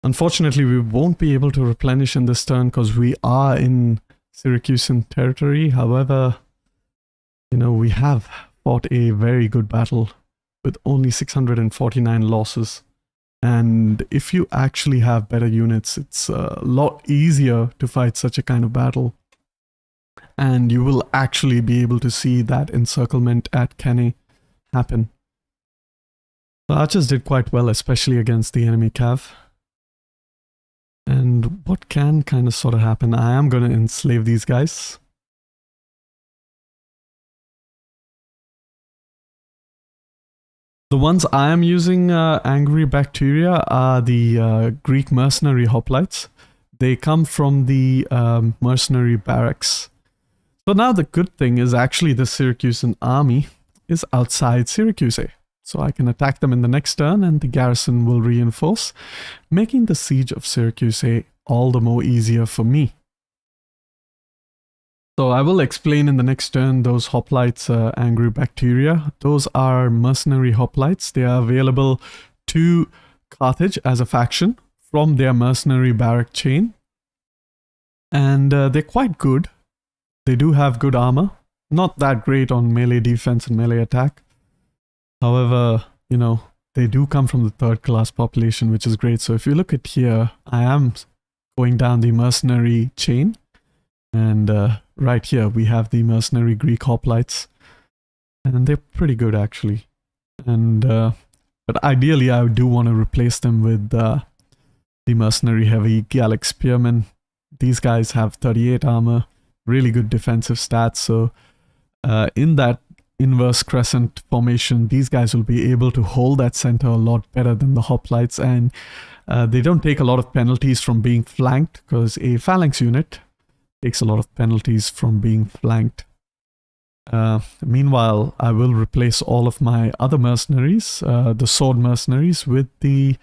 Unfortunately, we won't be able to replenish in this turn because we are in Syracusan territory. However, you know, we have fought a very good battle with only 649 losses. And if you actually have better units, it's a lot easier to fight such a kind of battle. And you will actually be able to see that encirclement at Kenny happen. The archers did quite well, especially against the enemy cav. And what can kind of sort of happen? I am going to enslave these guys. The ones I am using angry bacteria are the Greek mercenary hoplites. They come from the mercenary barracks. So now the good thing is actually the Syracusan army is outside Syracuse. So I can attack them in the next turn and the garrison will reinforce, making the siege of Syracuse all the more easier for me. So I will explain in the next turn those hoplites, angry bacteria. Those are mercenary hoplites. They are available to Carthage as a faction from their mercenary barrack chain. And they're quite good. They do have good armor. Not that great on melee defense and melee attack. However, you know, they do come from the third class population, which is great. So if you look at here, I am going down the mercenary chain. And right here, we have the mercenary Greek hoplites. And they're pretty good, actually. And but ideally, I do want to replace them with the mercenary heavy Gallic spearmen. These guys have 38 armor, really good defensive stats. So in that inverse crescent formation, these guys will be able to hold that center a lot better than the hoplites. And they don't take a lot of penalties from being flanked, because a phalanx unit takes a lot of penalties from being flanked. Meanwhile, I will replace all of my other mercenaries, the sword mercenaries, with the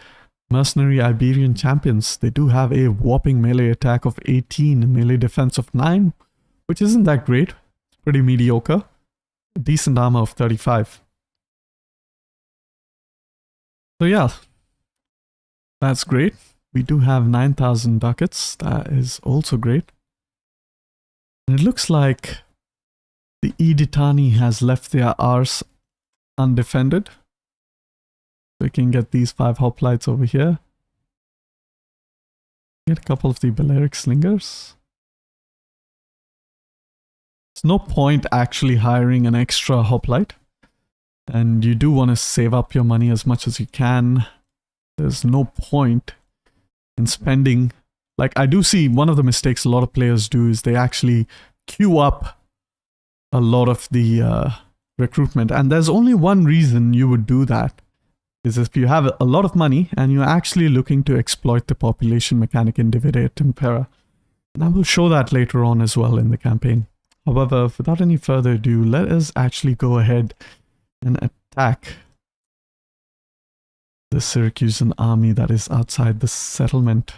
mercenary Iberian champions. They do have a whopping melee attack of 18, melee defense of 9, which isn't that great. It's pretty mediocre. Decent armor of 35. So yeah, that's great. We do have 9,000 ducats. That is also great. And it looks like the Editani has left their Ars undefended. We can get these 5 hoplites over here. Get a couple of the Balearic slingers. There's no point actually hiring an extra hoplite. And you do want to save up your money as much as you can. There's no point in spending. Like, I do see one of the mistakes a lot of players do is they actually queue up a lot of the recruitment. And there's only one reason you would do that, is if you have a lot of money and you're actually looking to exploit the population mechanic in Divide et Impera. And I will show that later on as well in the campaign. However, without any further ado, let us actually go ahead and attack the Syracusan army that is outside the settlement.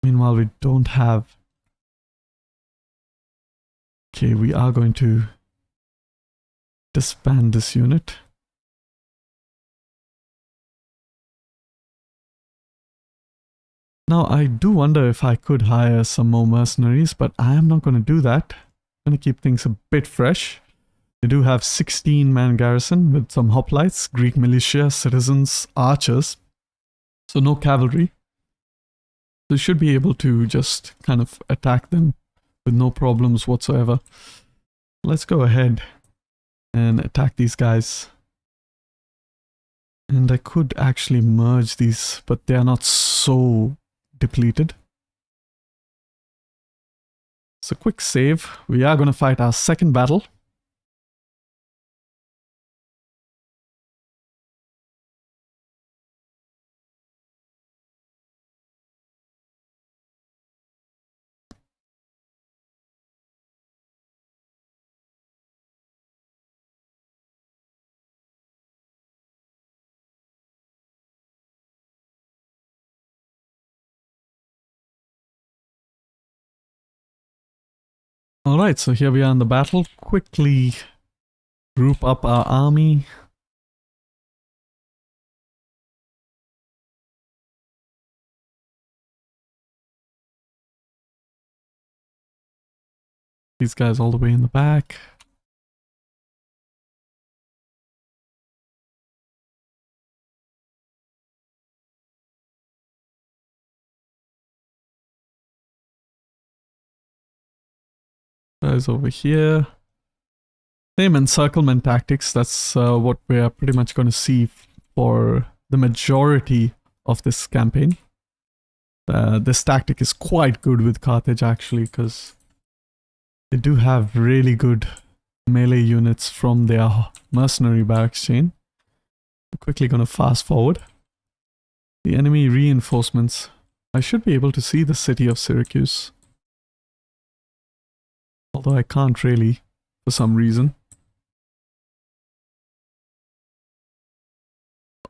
Meanwhile, we don't have... Okay, we are going to disband this unit. Now, I do wonder if I could hire some more mercenaries, but I am not going to do that. I'm going to keep things a bit fresh. They do have 16-man garrison with some hoplites, Greek militia, citizens, archers. So no cavalry. So you should be able to just kind of attack them with no problems whatsoever. Let's go ahead and attack these guys. And I could actually merge these, but they are not so depleted. So quick save. We are going to fight our second battle. Alright, so here we are in the battle. Quickly group up our army. These guys all the way in the back. Guys over here. Same encirclement tactics. That's what we are pretty much going to see for the majority of this campaign. This tactic is quite good with Carthage actually, because they do have really good melee units from their mercenary barracks chain. I'm quickly going to fast forward. The enemy reinforcements. I should be able to see the city of Syracuse. Although I can't really, for some reason.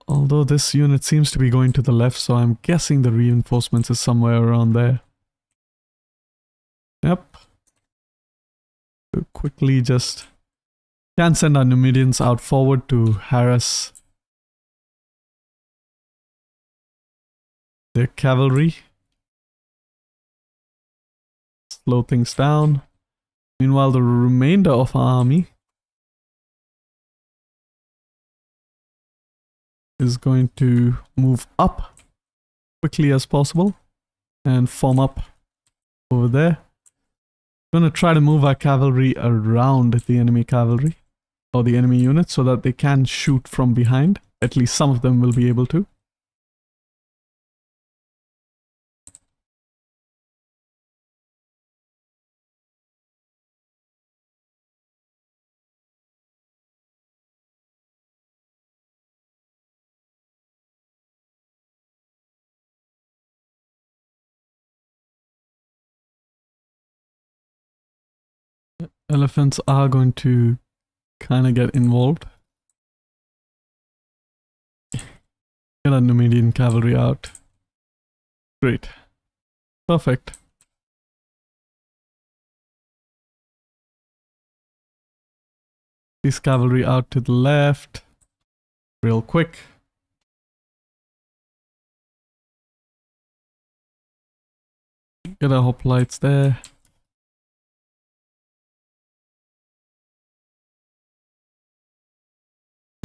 Although this unit seems to be going to the left, so I'm guessing the reinforcements is somewhere around there. Yep. So quickly just can send our Numidians out forward to harass their cavalry. Slow things down. Meanwhile, the remainder of our army is going to move up quickly as possible and form up over there. We're going to try to move our cavalry around the enemy cavalry or the enemy units so that they can shoot from behind. At least some of them will be able to. Elephants are going to kind of get involved. Get our Numidian cavalry out. Great. Perfect. This cavalry out to the left. Real quick. Get our hoplites there.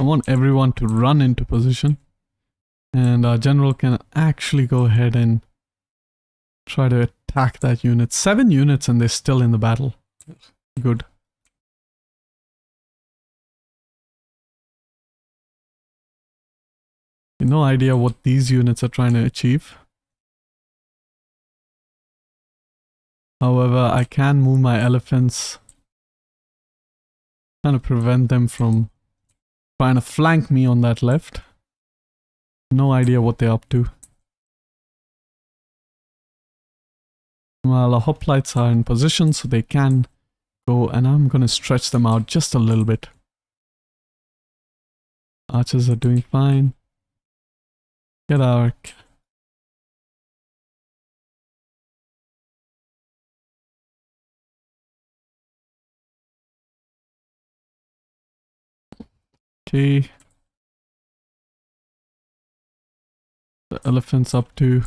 I want everyone to run into position, and our general can actually go ahead and try to attack that unit. 7 units and they're still in the battle. Good. No idea what these units are trying to achieve. However, I can move my elephants, kind of prevent them from trying to flank me on that left. No idea what they're up to. Well, our hoplites are in position so they can go, and I'm going to stretch them out just a little bit. Archers are doing fine. Get our... Okay. The elephant's up to...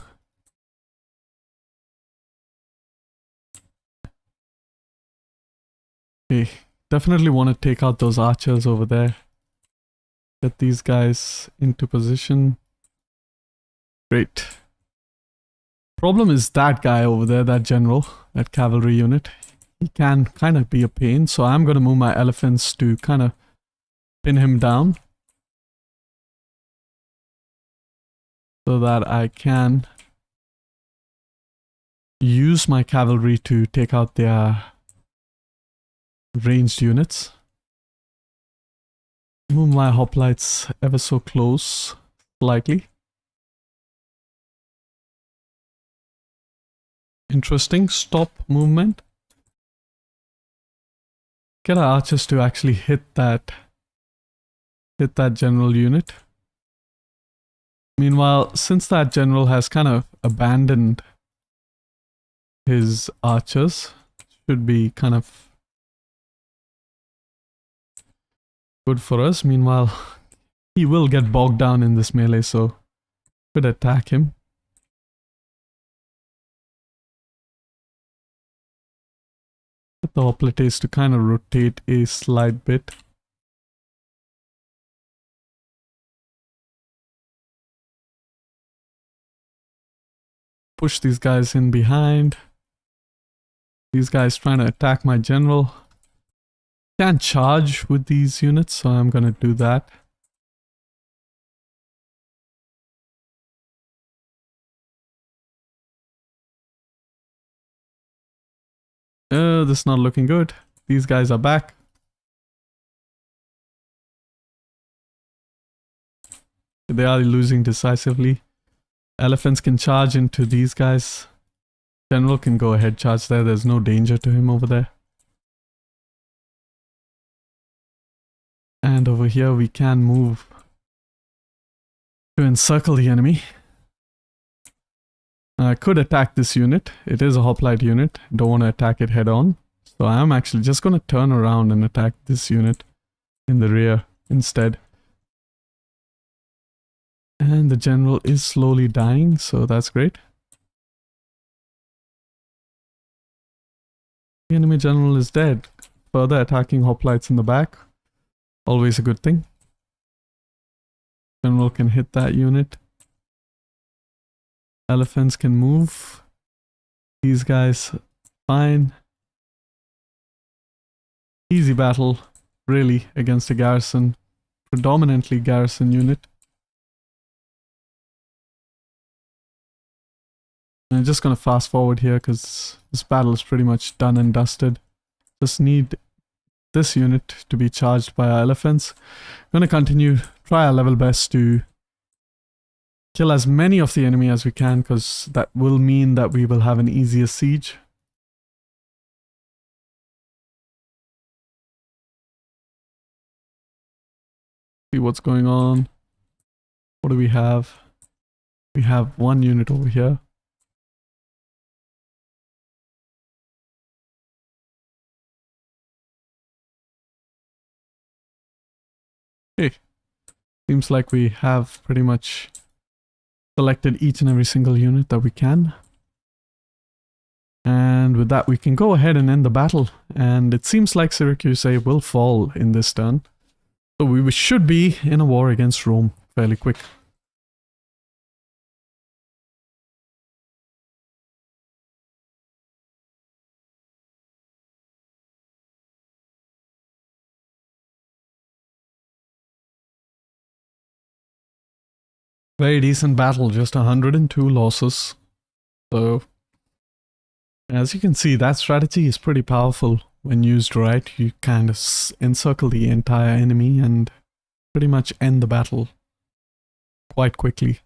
Okay. Definitely want to take out those archers over there. Get these guys into position. Great. Problem is that guy over there, that general, that cavalry unit. He can kind of be a pain, so I'm going to move my elephants to kind of pin him down. So that I can use my cavalry to take out their ranged units. Move my hoplites ever so close, slightly. Interesting. Stop movement. Get our archers to actually hit that general unit. Meanwhile, since that general has kind of abandoned his archers, should be kind of good for us. Meanwhile, he will get bogged down in this melee, so could attack him. Get the hoplites to kind of rotate a slight bit. Push these guys in behind. These guys trying to attack my general. Can't charge with these units, so I'm gonna do that. This is not looking good. These guys are back. They are losing decisively. Elephants can charge into these guys. General can go ahead, charge there. There's no danger to him over there. And over here we can move to encircle the enemy. I could attack this unit. It is a hoplite unit. Don't want to attack it head on. So I'm actually just going to turn around and attack this unit in the rear instead. And the general is slowly dying, so that's great. The enemy general is dead. Further attacking hoplites in the back. Always a good thing. General can hit that unit. Elephants can move. These guys, fine. Easy battle, really, against a garrison. Predominantly garrison unit. I'm just going to fast forward here because this battle is pretty much done and dusted. Just need this unit to be charged by our elephants. I'm going to continue, try our level best to kill as many of the enemy as we can, because that will mean that we will have an easier siege. See what's going on. What do we have? We have one unit over here. Okay. Seems like we have pretty much selected each and every single unit that we can. And with that, we can go ahead and end the battle. And it seems like Syracuse will fall in this turn. So we should be in a war against Rome fairly quick. Very decent battle, just 102 losses. So, as you can see, that strategy is pretty powerful when used right. You kind of encircle the entire enemy and pretty much end the battle quite quickly.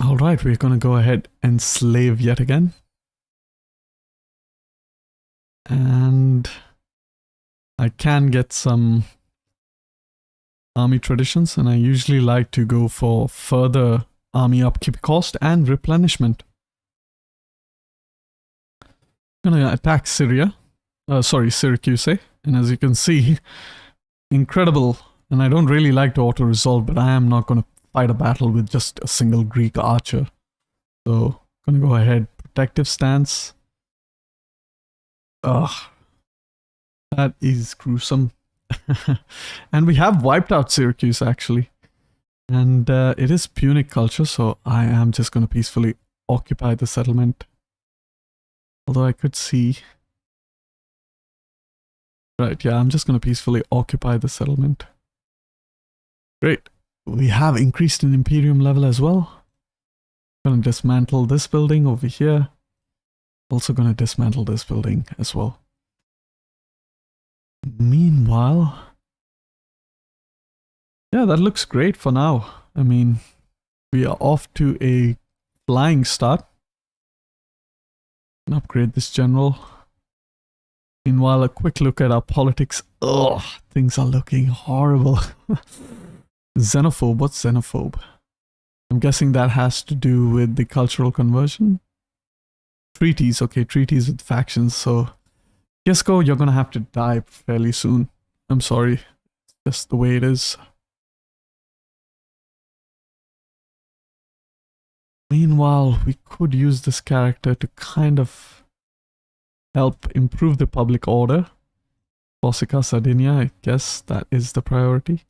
All right, we're going to go ahead and slave yet again. And I can get some army traditions, and I usually like to go for further army upkeep cost and replenishment. I'm going to attack Syracuse, and as you can see, incredible. And I don't really like to auto-resolve, but I am not going to fight a battle with just a single Greek archer. So, I'm going to go ahead, protective stance. Ugh, that is gruesome. And we have wiped out Syracuse, actually. And it is Punic culture, so I am just going to peacefully occupy the settlement. Although I could see... Right, yeah, I'm just going to peacefully occupy the settlement. Great. We have increased in Imperium level as well. Going to dismantle this building over here. Also going to dismantle this building as well. Meanwhile... Yeah, that looks great for now. I mean, we are off to a flying start. Upgrade this general. Meanwhile, a quick look at our politics. Ugh, things are looking horrible. Xenophobe, what's xenophobe? I'm guessing that has to do with the cultural conversion. Treaties, okay, treaties with factions. So, Gisco, you're gonna have to die fairly soon. I'm sorry, it's just the way it is. Meanwhile, we could use this character to kind of help improve the public order. Corsica, Sardinia, I guess that is the priority.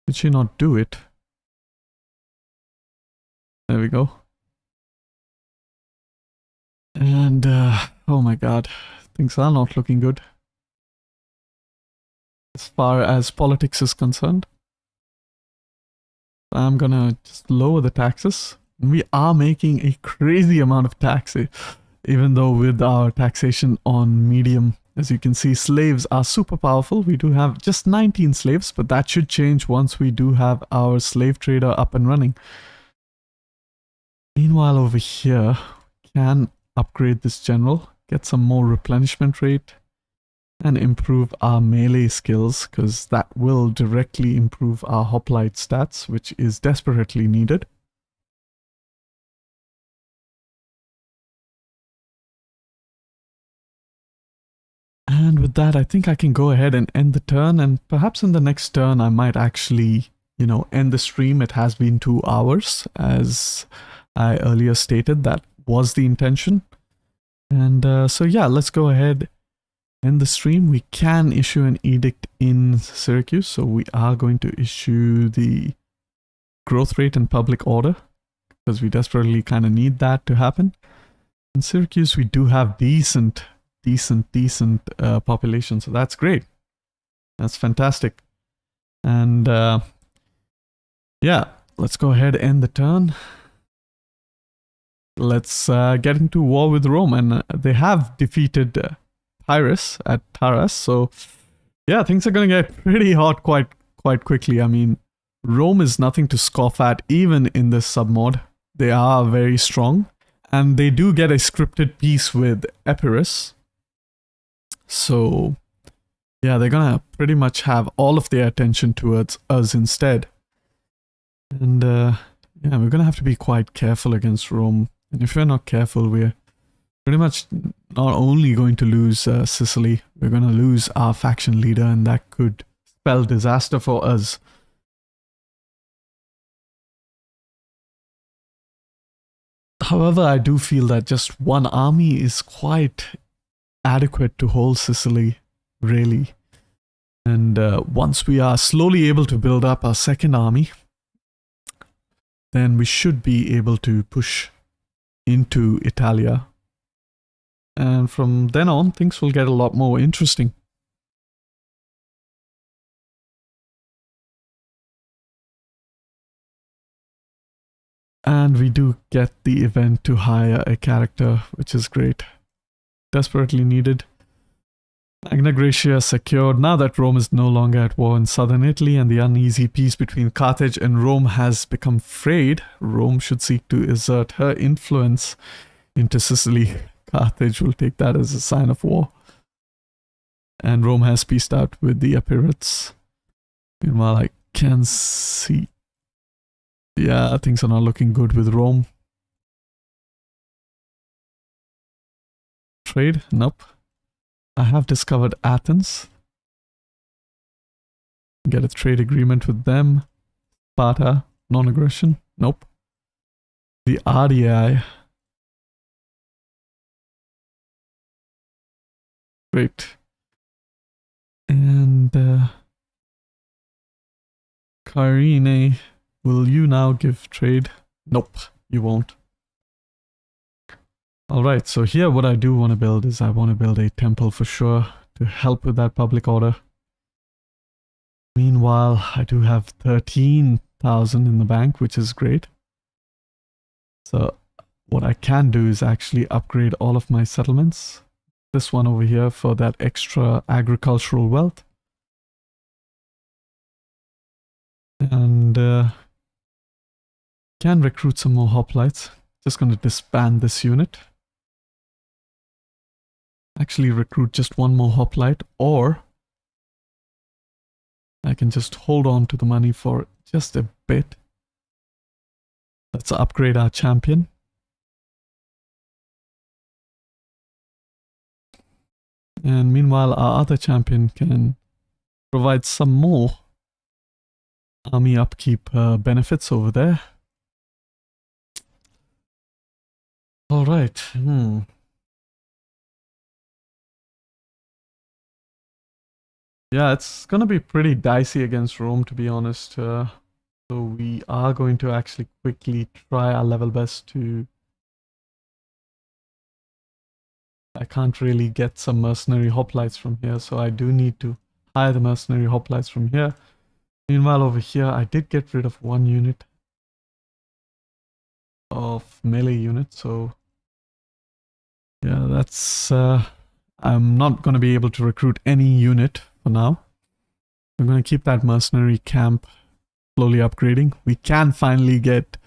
Did she not do it? There we go. And, oh my god, things are not looking good. As far as politics is concerned. I'm gonna just lower the taxes. We are making a crazy amount of taxes, even though with our taxation on medium, as you can see, slaves are super powerful. We do have just 19 slaves, but that should change once we do have our slave trader up and running. Meanwhile, over here, we can upgrade this general, get some more replenishment rate, and improve our melee skills, because that will directly improve our hoplite stats, which is desperately needed. And with that, I think I can go ahead and end the turn, and perhaps in the next turn I might actually, you know, end the stream. It has been 2 hours, as I earlier stated. That was the intention. And so yeah, let's go ahead, end the stream. We can issue an edict in Syracuse, so we are going to issue the growth rate and public order, because we desperately kind of need that to happen. In Syracuse, we do have decent population, so that's great. That's fantastic. And yeah, let's go ahead and end the turn. Let's get into war with Rome, and they have defeated Tyrus at Taras, so yeah, things are going to get pretty hot quite quickly. I mean, Rome is nothing to scoff at, even in this submod. They are very strong, and they do get a scripted peace with Epirus. So yeah, they're gonna pretty much have all of their attention towards us instead. And yeah, we're gonna have to be quite careful against Rome. And if we're not careful, we're pretty much not only going to lose Sicily, we're gonna lose our faction leader, and that could spell disaster for us. However, I do feel that just one army is quite adequate to hold Sicily, really. And once we are slowly able to build up our second army, then we should be able to push into Italia. And from then on, things will get a lot more interesting. And we do get the event to hire a character, which is great. Desperately needed. Magna Graecia secured. Now that Rome is no longer at war in southern Italy and the uneasy peace between Carthage and Rome has become frayed, Rome should seek to exert her influence into Sicily. Carthage will take that as a sign of war. And Rome has peaced out with the Epirates. Meanwhile, I can see... yeah, things are not looking good with Rome. Trade? Nope. I have discovered Athens. Get a trade agreement with them. Sparta, non-aggression. Nope. The RDI. Great. And Kyrene, will you now give trade? Nope, you won't. Alright, so here what I do want to build is I want to build a temple for sure to help with that public order. Meanwhile, I do have 13,000 in the bank, which is great. So what I can do is actually upgrade all of my settlements. This one over here for that extra agricultural wealth. And can recruit some more hoplites. Just going to disband this unit. Actually recruit just one more hoplite, or I can just hold on to the money for just a bit. Let's upgrade our champion. And meanwhile, our other champion can provide some more army upkeep benefits over there. All right. Yeah, it's going to be pretty dicey against Rome, to be honest. So we are going to actually quickly try our level best to... I can't really get some mercenary hoplites from here, so I do need to hire the mercenary hoplites from here. Meanwhile, over here, I did get rid of one unit of melee unit, so yeah, that's... I'm not going to be able to recruit any unit for now. I'm going to keep that mercenary camp slowly upgrading. We can finally get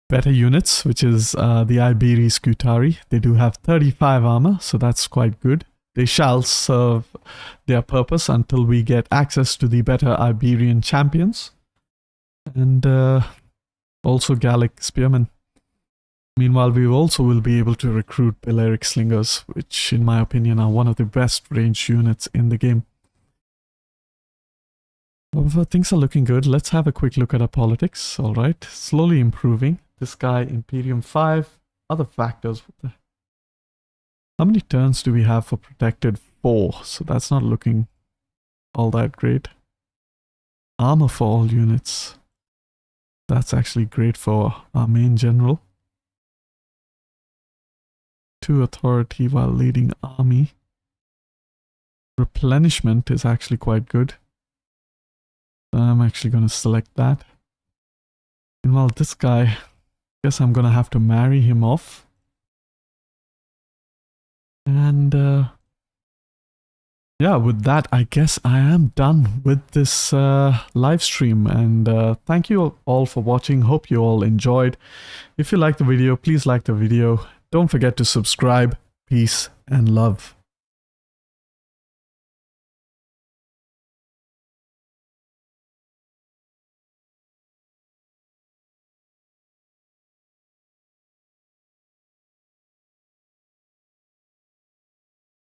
better units, which is the Iberi Scutari. They do have 35 armor, so that's quite good. They shall serve their purpose until we get access to the better Iberian champions. And also Gallic spearmen. Meanwhile, we also will be able to recruit Balearic slingers, which in my opinion are one of the best ranged units in the game. However, things are looking good. Let's have a quick look at our politics. Alright, slowly improving. This guy, Imperium 5. Other factors. How many turns do we have for protected? 4. So that's not looking all that great. Armor for all units. That's actually great for our main general. 2 authority while leading army. Replenishment is actually quite good. I'm actually going to select that. Meanwhile, this guy, guess I'm going to have to marry him off. And yeah, with that, I guess I am done with this live stream. And thank you all for watching. Hope you all enjoyed. If you liked the video, please like the video. Don't forget to subscribe. Peace and love.